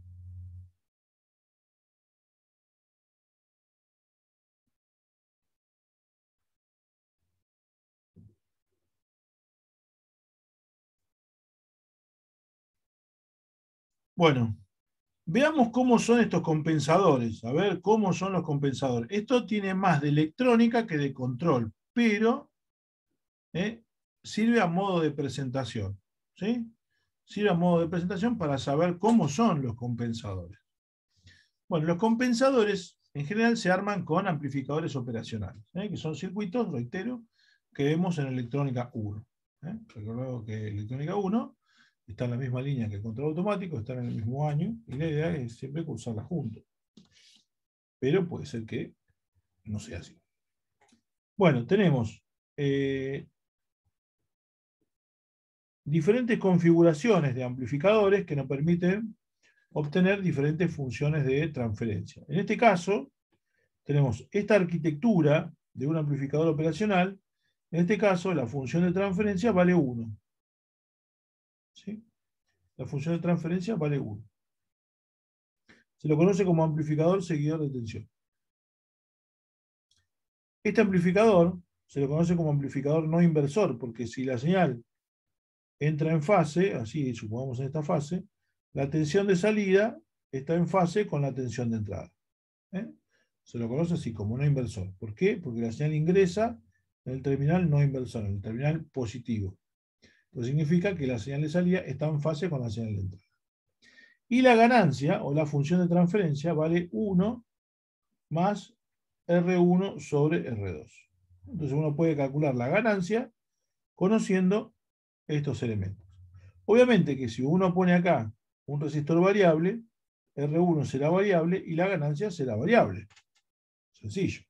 Bueno, veamos cómo son estos compensadores. A ver cómo son los compensadores. Esto tiene más de electrónica que de control, pero sirve a modo de presentación. ¿Sí? Sirve a modo de presentación para saber cómo son los compensadores. Bueno, los compensadores en general se arman con amplificadores operacionales, que son circuitos, reitero, que vemos en electrónica 1. Recordemos que electrónica 1 está en la misma línea que el control automático, están en el mismo año, y la idea es siempre cursarlas juntos. Pero puede ser que no sea así. Bueno, tenemos diferentes configuraciones de amplificadores que nos permiten obtener diferentes funciones de transferencia. En este caso, tenemos esta arquitectura de un amplificador operacional. En este caso, la función de transferencia vale 1. ¿Sí? La función de transferencia vale 1. Se lo conoce como amplificador seguidor de tensión. Este amplificador se lo conoce como amplificador no inversor, porque si la señal entra en fase, así supongamos en esta fase, la tensión de salida está en fase con la tensión de entrada. Se lo conoce así como no inversor. ¿Por qué? Porque la señal ingresa en el terminal no inversor, en el terminal positivo. Eso significa que la señal de salida está en fase con la señal de entrada. Y la ganancia, o la función de transferencia, vale 1 más R1 sobre R2. Entonces uno puede calcular la ganancia conociendo estos elementos. Obviamente que si uno pone acá un resistor variable, R1 será variable y la ganancia será variable. Sencillo.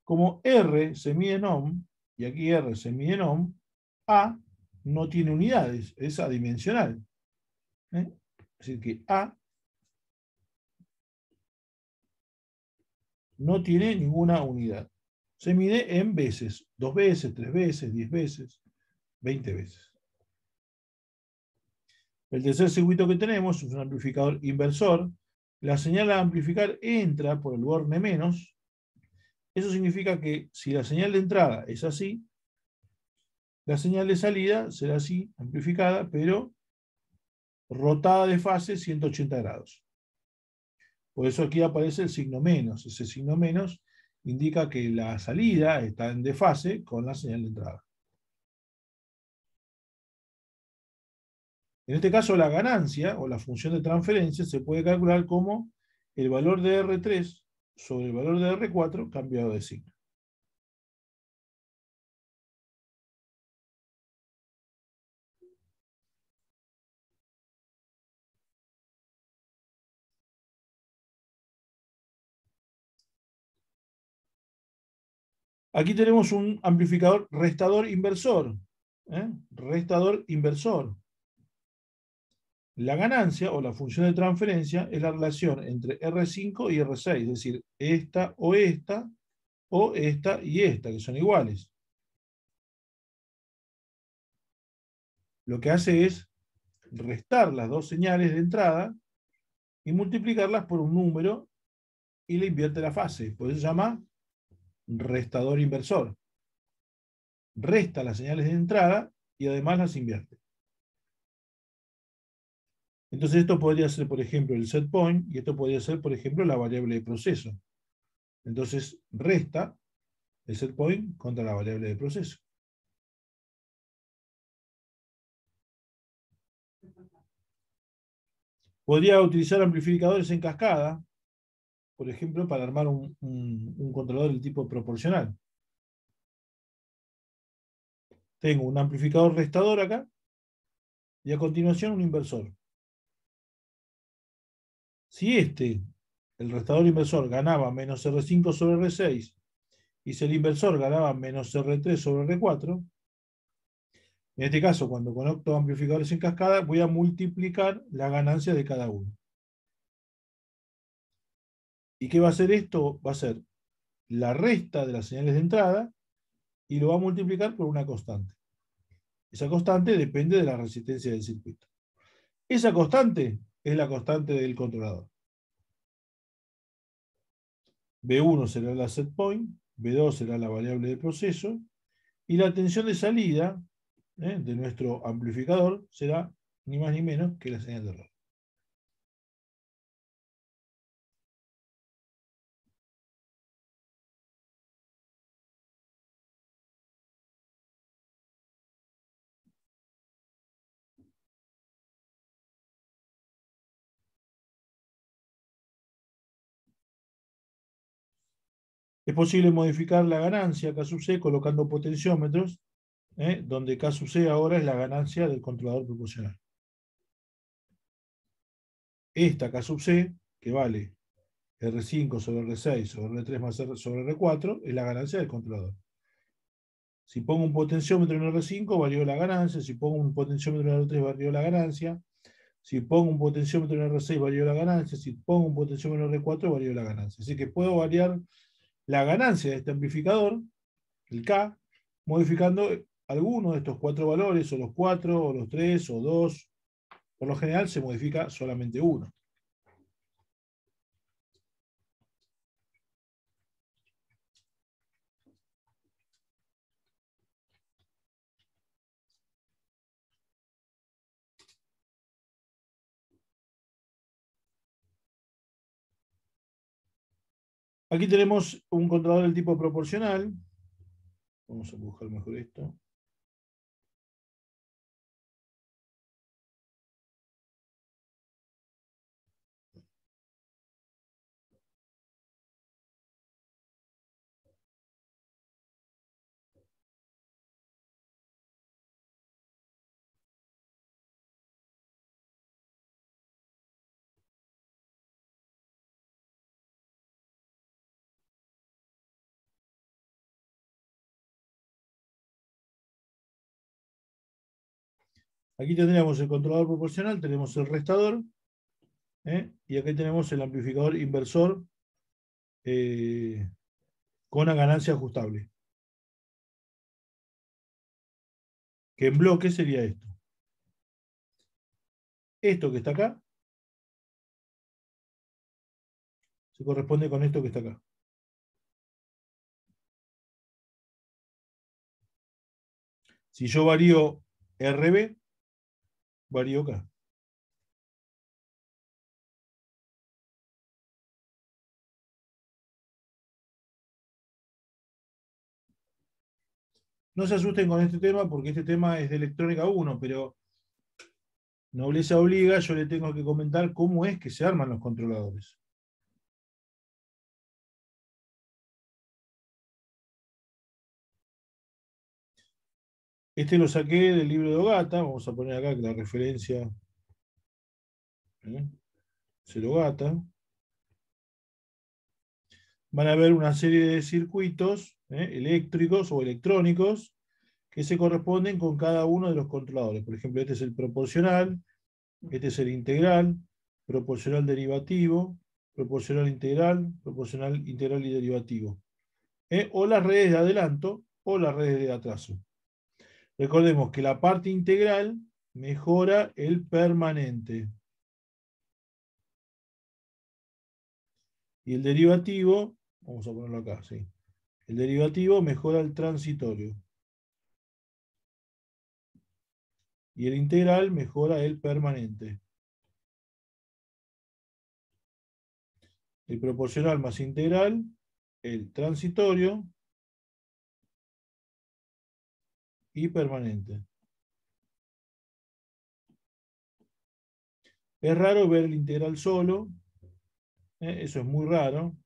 Como R se mide en ohm, y aquí R se mide en ohm, A no tiene unidades, es adimensional. Es decir, que A no tiene ninguna unidad. Se mide en veces, 2 veces, 3 veces, 10 veces, 20 veces. El tercer circuito que tenemos es un amplificador inversor. La señal a amplificar entra por el borne menos. Eso significa que si la señal de entrada es así, la señal de salida será así, amplificada, pero rotada de fase 180 grados. Por eso aquí aparece el signo menos. Ese signo menos indica que la salida está en desfase con la señal de entrada. En este caso, la ganancia o la función de transferencia se puede calcular como el valor de R3 sobre el valor de R4 cambiado de signo. Aquí tenemos un amplificador restador inversor. Restador inversor. La ganancia o la función de transferencia es la relación entre R5 y R6, es decir, esta o esta y esta, que son iguales. Lo que hace es restar las dos señales de entrada y multiplicarlas por un número y le invierte la fase. Por eso se llama restador inversor. Resta las señales de entrada y además las invierte. Entonces esto podría ser, por ejemplo, el set point, y esto podría ser, por ejemplo, la variable de proceso. Entonces resta el set point contra la variable de proceso. Podría utilizar amplificadores en cascada, por ejemplo, para armar un controlador del tipo proporcional. Tengo un amplificador restador acá, y a continuación un inversor. Si el restador inversor, ganaba menos R5 sobre R6, y si el inversor ganaba menos R3 sobre R4, en este caso, cuando conecto amplificadores en cascada, voy a multiplicar la ganancia de cada uno. ¿Y qué va a hacer esto? Va a ser la resta de las señales de entrada y lo va a multiplicar por una constante. Esa constante depende de la resistencia del circuito. Esa constante es la constante del controlador. B1 será la set point, B2 será la variable de proceso, y la tensión de salida de nuestro amplificador será ni más ni menos que la señal de error. Es posible modificar la ganancia K sub C colocando potenciómetros donde K sub C ahora es la ganancia del controlador proporcional. Esta K sub C, que vale R5 sobre R6 sobre R3 más R sobre R4, es la ganancia del controlador. Si pongo un potenciómetro en R5, varió la ganancia. Si pongo un potenciómetro en R3, varió la ganancia. Si pongo un potenciómetro en R6, varió la ganancia. Si pongo un potenciómetro en R4, varió la ganancia. Así que puedo variar la ganancia de este amplificador, el K, modificando alguno de estos 4 valores, o los 4, o los 3, o 2. Por lo general se modifica solamente uno. Aquí tenemos un controlador del tipo proporcional. Vamos a buscar mejor esto. Aquí tendríamos el controlador proporcional, tenemos el restador, y aquí tenemos el amplificador inversor con una ganancia ajustable. Que en bloque sería esto. Esto que está acá se corresponde con esto que está acá. Si yo varío RB, varío acá. No se asusten con este tema porque este tema es de electrónica 1, pero nobleza obliga, yo le tengo que comentar cómo es que se arman los controladores. Este lo saqué del libro de Ogata, vamos a poner acá la referencia Ogata. Van a ver una serie de circuitos eléctricos o electrónicos que se corresponden con cada uno de los controladores. Por ejemplo, este es el proporcional, este es el integral, proporcional derivativo, proporcional integral y derivativo. O las redes de adelanto o las redes de atraso. Recordemos que la parte integral mejora el permanente. Y el derivativo, vamos a ponerlo acá, sí. El derivativo mejora el transitorio. Y el integral mejora el permanente. El proporcional más integral, el transitorio y permanente. Es raro ver el integral solo, eso es muy raro.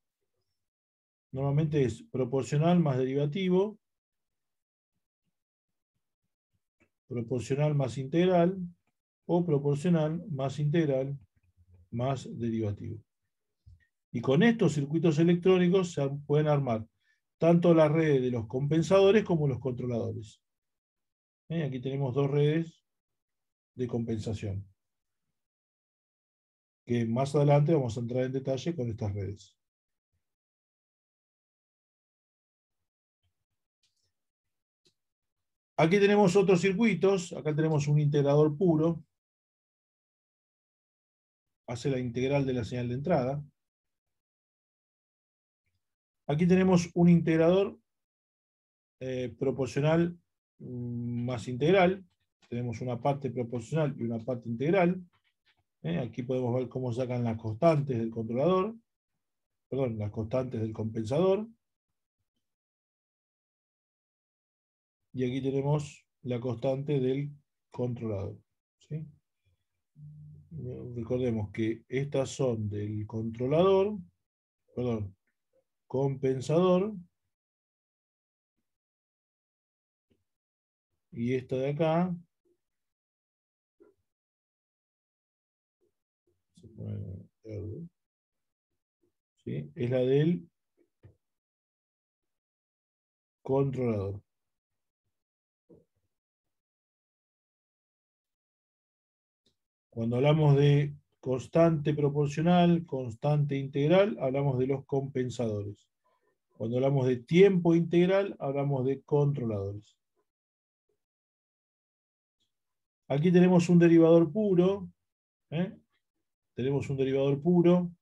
Normalmente es proporcional más derivativo, proporcional más integral, o proporcional más integral más derivativo. Y con estos circuitos electrónicos se pueden armar tanto las redes de los compensadores como los controladores. Aquí tenemos dos redes de compensación, que más adelante vamos a entrar en detalle con estas redes. Aquí tenemos otros circuitos, acá tenemos un integrador puro, hace la integral de la señal de entrada. Aquí tenemos un integrador proporcional más integral, tenemos una parte proporcional y una parte integral. Aquí podemos ver cómo sacan las constantes del controlador, perdón, las constantes del compensador. Y aquí tenemos la constante del controlador. ¿Sí? Recordemos que estas son del controlador, perdón, compensador, Y esta de acá se pone verde, ¿sí? Es la del controlador. Cuando hablamos de constante proporcional, constante integral, hablamos de los compensadores. Cuando hablamos de tiempo integral, hablamos de controladores. Aquí tenemos un derivador puro. Tenemos un derivador puro.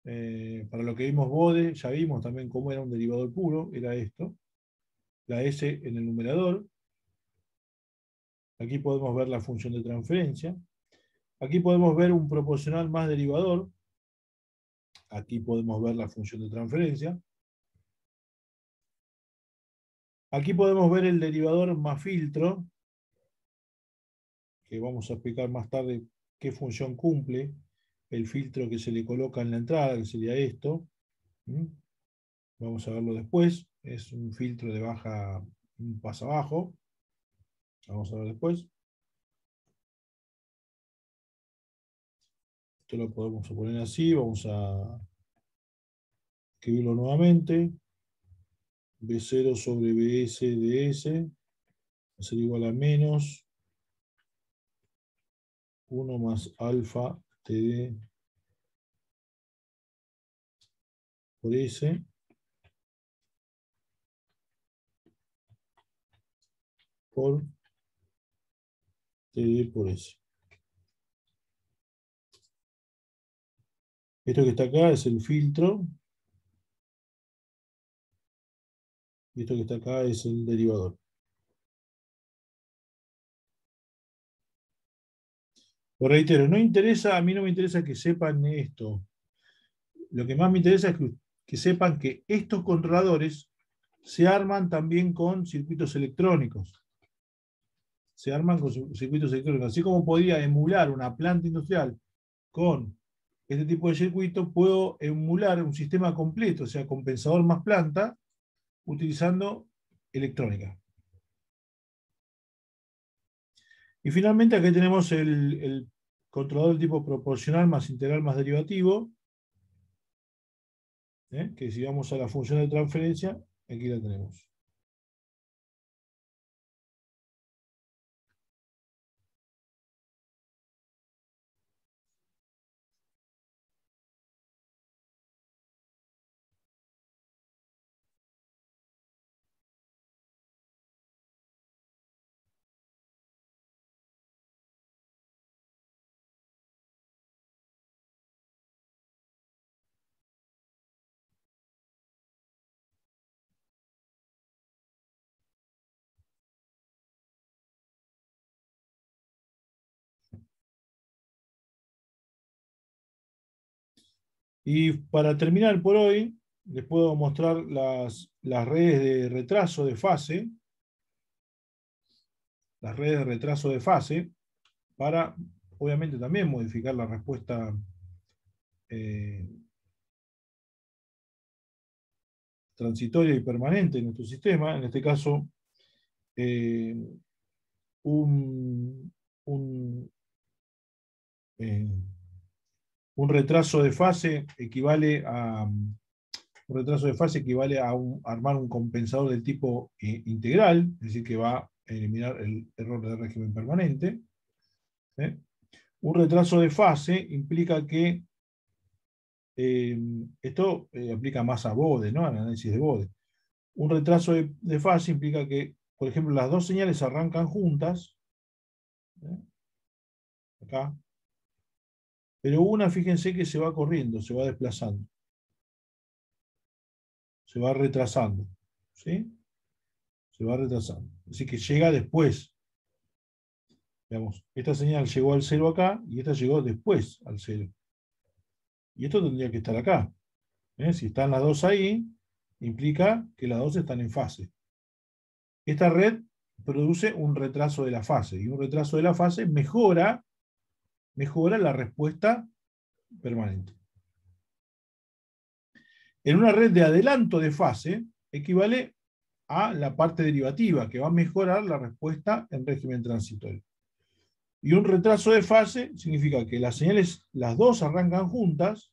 Para lo que vimos Bode, ya vimos también cómo era un derivador puro. Era esto. La S en el numerador. Aquí podemos ver la función de transferencia. Aquí podemos ver un proporcional más derivador. Aquí podemos ver la función de transferencia. Aquí podemos ver el derivador más filtro, que vamos a explicar más tarde qué función cumple el filtro que se le coloca en la entrada, que sería esto. Vamos a verlo después. Es un filtro de baja, un paso abajo. Vamos a ver después. Esto lo podemos poner así. Vamos a escribirlo nuevamente. B0 sobre BS de S va a ser igual a menos 1 más alfa TD por S por TD por S. Esto que está acá es el filtro. Y esto que está acá es el derivador. Lo reitero, a mí no me interesa que sepan esto. Lo que más me interesa es que sepan que estos controladores se arman también con circuitos electrónicos. Se arman con circuitos electrónicos. Así como podría emular una planta industrial con este tipo de circuito, puedo emular un sistema completo, o sea, compensador más planta, utilizando electrónica. Y finalmente aquí tenemos el controlador de tipo proporcional más integral más derivativo, que si vamos a la función de transferencia, aquí la tenemos. Y para terminar por hoy, les puedo mostrar las redes de retraso de fase. Las redes de retraso de fase, para, obviamente, también modificar la respuesta transitoria y permanente en nuestro sistema. En este caso, un retraso de fase equivale a armar un compensador del tipo integral, es decir, que va a eliminar el error de régimen permanente. Un retraso de fase implica que esto aplica más a Bode, ¿no? Al análisis de Bode. Un retraso de fase implica que, por ejemplo, las dos señales arrancan juntas, acá, pero una, fíjense que se va corriendo, se va desplazando, se va retrasando, ¿sí? Se va retrasando. Así que llega después. Digamos, esta señal llegó al 0 acá y esta llegó después al 0. Y esto tendría que estar acá. Si están las dos ahí, implica que las dos están en fase. Esta red produce un retraso de la fase, y un retraso de la fase mejora la respuesta permanente. En una red de adelanto de fase equivale a la parte derivativa, que va a mejorar la respuesta en régimen transitorio. Y un retraso de fase significa que las señales, las dos arrancan juntas,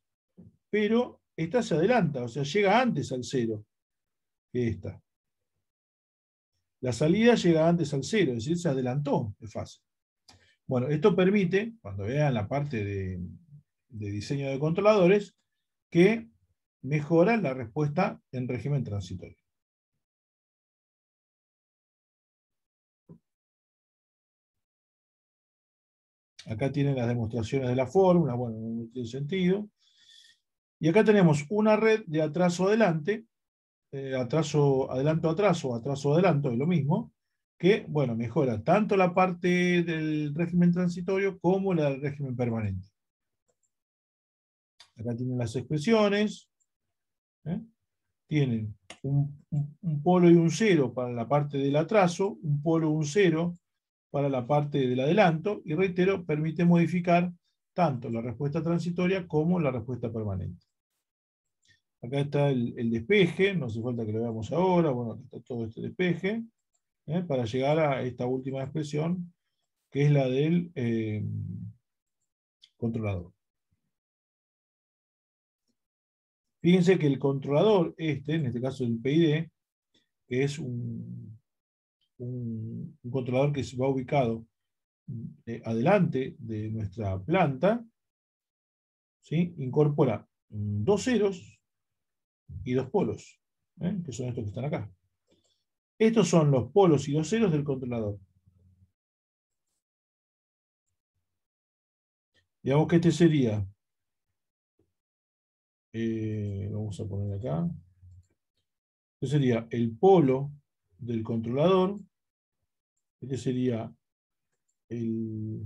pero esta se adelanta, o sea, llega antes al 0 que esta. La salida llega antes al 0, es decir, se adelantó de fase. Bueno, esto permite, cuando vean la parte de diseño de controladores, que mejora la respuesta en régimen transitorio. Acá tienen las demostraciones de la fórmula, bueno, no tiene sentido. Y acá tenemos una red de atraso-adelante, adelanto-atraso, atraso-adelanto, es lo mismo, que, bueno, mejora tanto la parte del régimen transitorio como la del régimen permanente. Acá tienen las expresiones, ¿eh? Tienen un polo y un 0 para la parte del atraso, un polo y un 0 para la parte del adelanto, y reitero, permite modificar tanto la respuesta transitoria como la respuesta permanente. Acá está el despeje, no hace falta que lo veamos ahora, bueno, aquí está todo este despeje, para llegar a esta última expresión, que es la del controlador. Fíjense que el controlador, en este caso el PID, que es un controlador que se va ubicado adelante de nuestra planta, ¿sí? Incorpora dos ceros y dos polos, que son estos que están acá. Estos son los polos y los ceros del controlador. Digamos que este sería, vamos a poner acá, este sería el polo del controlador, este sería el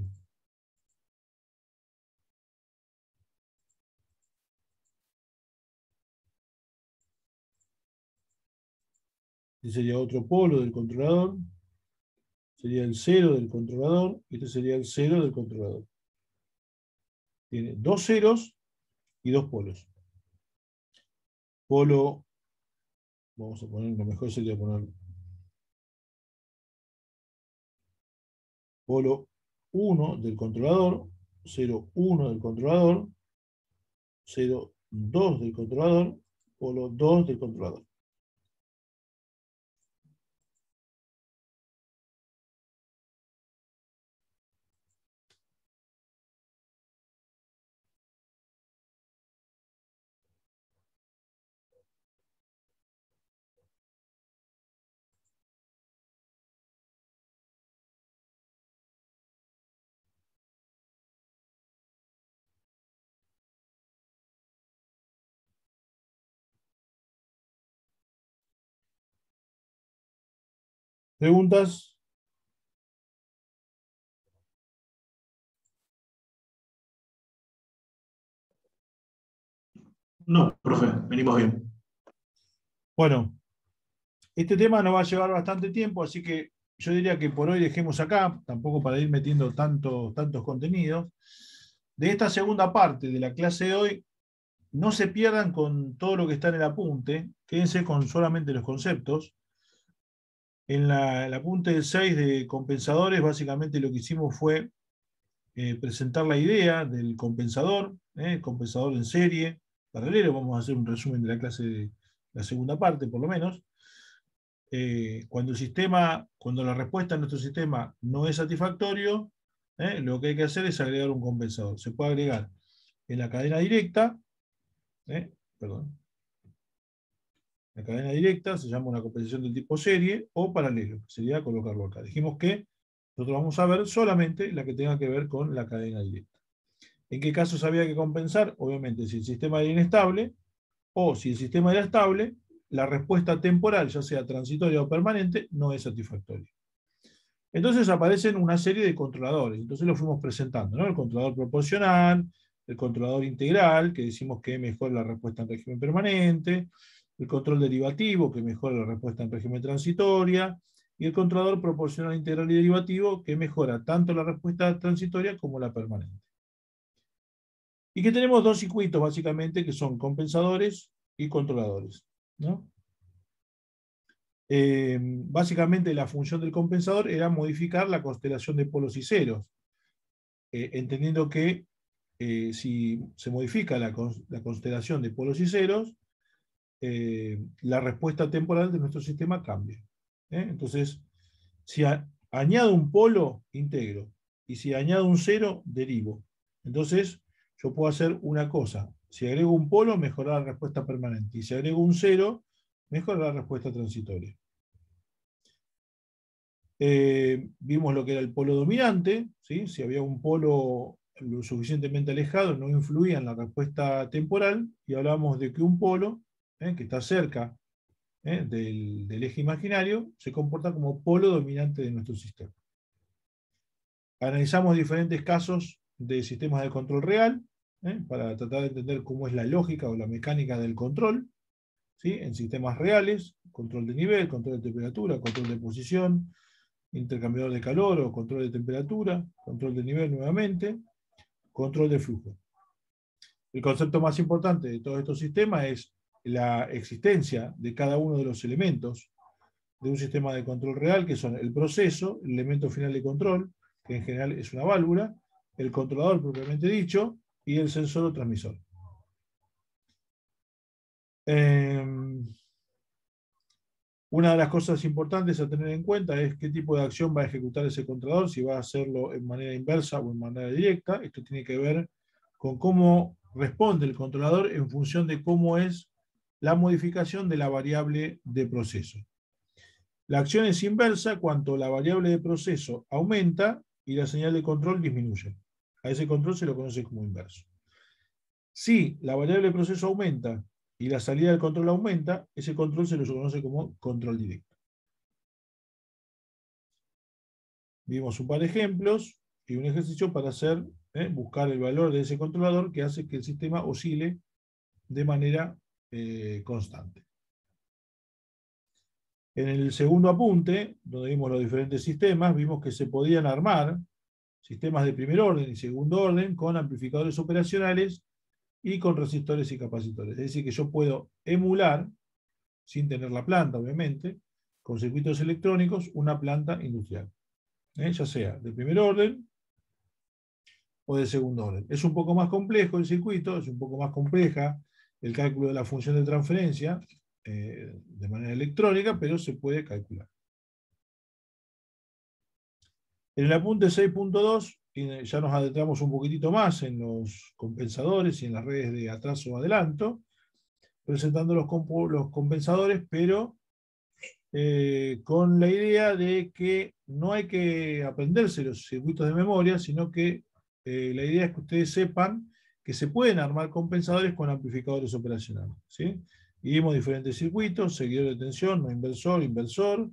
este sería otro polo del controlador, sería el 0 del controlador, y este sería el 0 del controlador. Tiene dos ceros y dos polos. Polo, vamos a poner, lo mejor sería poner polo 1 del controlador, 0, 1 del controlador, 0, 2 del controlador, polo 2 del controlador. ¿Preguntas? No, profe, venimos bien. Bueno, este tema nos va a llevar bastante tiempo, así que yo diría que por hoy dejemos acá, tampoco para ir metiendo tantos contenidos. De esta segunda parte de la clase de hoy, no se pierdan con todo lo que está en el apunte, quédense con solamente los conceptos. En el apunte 6 de compensadores, básicamente lo que hicimos fue presentar la idea del compensador en serie, paralelo. Vamos a hacer un resumen de la clase de la segunda parte, por lo menos. Cuando la respuesta en nuestro sistema no es satisfactorio, lo que hay que hacer es agregar un compensador. Se puede agregar en la cadena directa, perdón. La cadena directa se llama una compensación del tipo serie o paralelo, sería colocarlo acá. Dijimos que nosotros vamos a ver solamente la que tenga que ver con la cadena directa. ¿En qué casos había que compensar? Obviamente, si el sistema era inestable o si el sistema era estable, la respuesta temporal, ya sea transitoria o permanente, no es satisfactoria. Entonces aparecen una serie de controladores. Entonces lo fuimos presentando, ¿no? El controlador proporcional, el controlador integral, que decimos que mejora la respuesta en régimen permanente, el control derivativo, que mejora la respuesta en régimen transitoria, y el controlador proporcional integral y derivativo, que mejora tanto la respuesta transitoria como la permanente. Y que tenemos dos circuitos, básicamente, que son compensadores y controladores, ¿no? Básicamente la función del compensador era modificar la constelación de polos y ceros, entendiendo que si se modifica la constelación de polos y ceros, la respuesta temporal de nuestro sistema cambia. Entonces, si añado un polo, integro, y si añado un cero, derivo. Entonces, yo puedo hacer una cosa. Si agrego un polo, mejorar la respuesta permanente. Y si agrego un cero, mejorar la respuesta transitoria. Vimos lo que era el polo dominante, ¿sí? Si había un polo lo suficientemente alejado, no influía en la respuesta temporal, y hablamos de que un polo, que está cerca del eje imaginario, se comporta como polo dominante de nuestro sistema. Analizamos diferentes casos de sistemas de control real, para tratar de entender cómo es la lógica o la mecánica del control, ¿sí? En sistemas reales, control de nivel, control de temperatura, control de posición, intercambiador de calor o control de temperatura, control de nivel nuevamente, control de flujo. El concepto más importante de todos estos sistemas es la existencia de cada uno de los elementos de un sistema de control real, que son el proceso, el elemento final de control, que en general es una válvula, el controlador propiamente dicho, y el sensor o transmisor. Una de las cosas importantes a tener en cuenta es qué tipo de acción va a ejecutar ese controlador, si va a hacerlo en manera inversa o en manera directa. Esto tiene que ver con cómo responde el controlador en función de cómo es la modificación de la variable de proceso. La acción es inversa cuando la variable de proceso aumenta y la señal de control disminuye. A ese control se lo conoce como inverso. Si la variable de proceso aumenta y la salida del control aumenta, ese control se lo conoce como control directo. Vimos un par de ejemplos y un ejercicio para hacer, buscar el valor de ese controlador que hace que el sistema oscile de manera constante. En el segundo apunte, donde vimos los diferentes sistemas, vimos que se podían armar sistemas de primer orden y segundo orden con amplificadores operacionales y con resistores y capacitores. Es decir, que yo puedo emular, sin tener la planta, obviamente, con circuitos electrónicos, una planta industrial. Ya sea de primer orden o de segundo orden. Es un poco más complejo el circuito, es un poco más compleja el cálculo de la función de transferencia de manera electrónica, pero se puede calcular. En el apunte 6.2 ya nos adentramos un poquitito más en los compensadores y en las redes de atraso o adelanto, presentando los compensadores, pero con la idea de que no hay que aprenderse los circuitos de memoria, sino que la idea es que ustedes sepan que se pueden armar compensadores con amplificadores operacionales, ¿sí? Y vimos diferentes circuitos: seguidor de tensión, no inversor, inversor,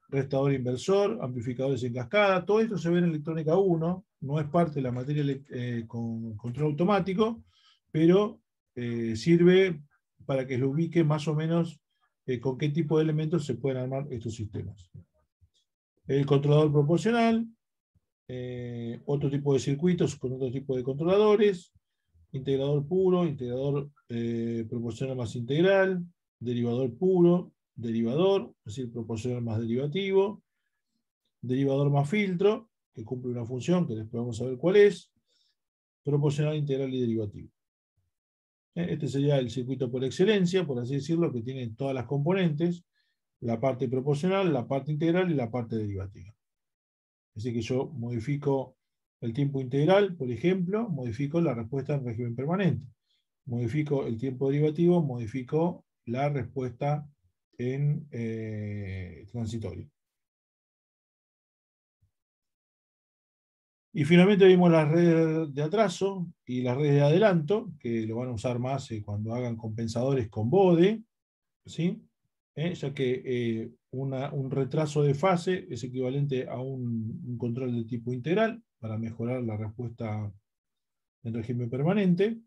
restador inversor, amplificadores en cascada. Todo esto se ve en electrónica 1, no es parte de la materia con control automático, pero sirve para que lo ubique más o menos con qué tipo de elementos se pueden armar estos sistemas. El controlador proporcional, otro tipo de circuitos con otro tipo de controladores, integrador puro, integrador proporcional más integral, derivador puro, derivador, es decir, proporcional más derivativo, derivador más filtro, que cumple una función que después vamos a ver cuál es, proporcional, integral y derivativo. Este sería el circuito por excelencia, por así decirlo, que tiene todas las componentes: la parte proporcional, la parte integral y la parte derivativa. Así que yo modifico el tiempo integral, por ejemplo, modifico la respuesta en régimen permanente. Modifico el tiempo derivativo, modifico la respuesta en transitorio. Y finalmente vimos las redes de atraso y las redes de adelanto, que lo van a usar más cuando hagan compensadores con bode, ¿sí? Ya que un retraso de fase es equivalente a un control de tipo integral para mejorar la respuesta en régimen permanente.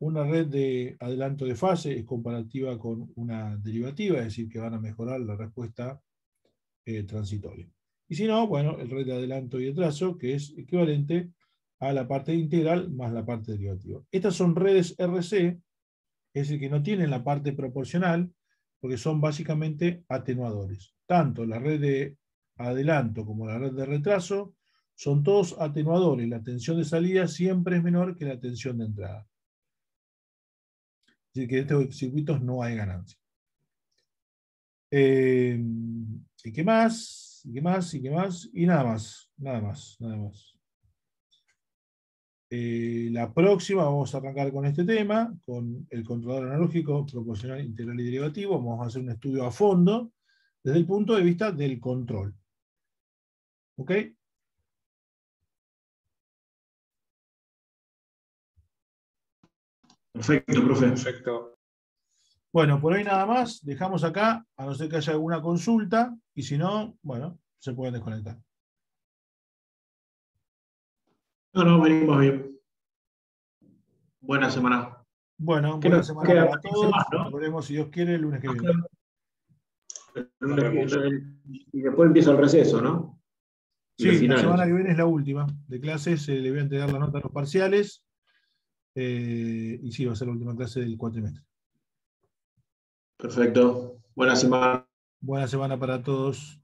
Una red de adelanto de fase es comparativa con una derivativa, es decir, que van a mejorar la respuesta transitoria. Y si no, bueno, el red de adelanto y atraso, que es equivalente a la parte integral más la parte derivativa. Estas son redes RC, es decir, que no tienen la parte proporcional, porque son básicamente atenuadores. Tanto la red de adelanto como la red de retraso son todos atenuadores. La tensión de salida siempre es menor que la tensión de entrada. Así que en estos circuitos no hay ganancia. ¿Y qué más? ¿Y qué más? ¿Y qué más? Y nada más. Nada más. Nada más. La próxima vamos a arrancar con este tema, con el controlador analógico proporcional, integral y derivativo. Vamos a hacer un estudio a fondo desde el punto de vista del control. ¿Ok? Perfecto, profe. Perfecto. Bueno, por hoy nada más. Dejamos acá, a no ser que haya alguna consulta, y si no, bueno, se pueden desconectar. No, venimos bien. Buena semana. Bueno, ¿Qué buena nos semana queda? para todos. Más, ¿no? Nos veremos, si Dios quiere, el lunes que Nos viene. Y después empieza el receso, ¿no? Y los Sí, la semana finales. que viene es la última de clases. Le voy a entregar la nota a los parciales. Y sí, va a ser la última clase del cuatrimestre. Perfecto. Buena semana. Buena semana para todos.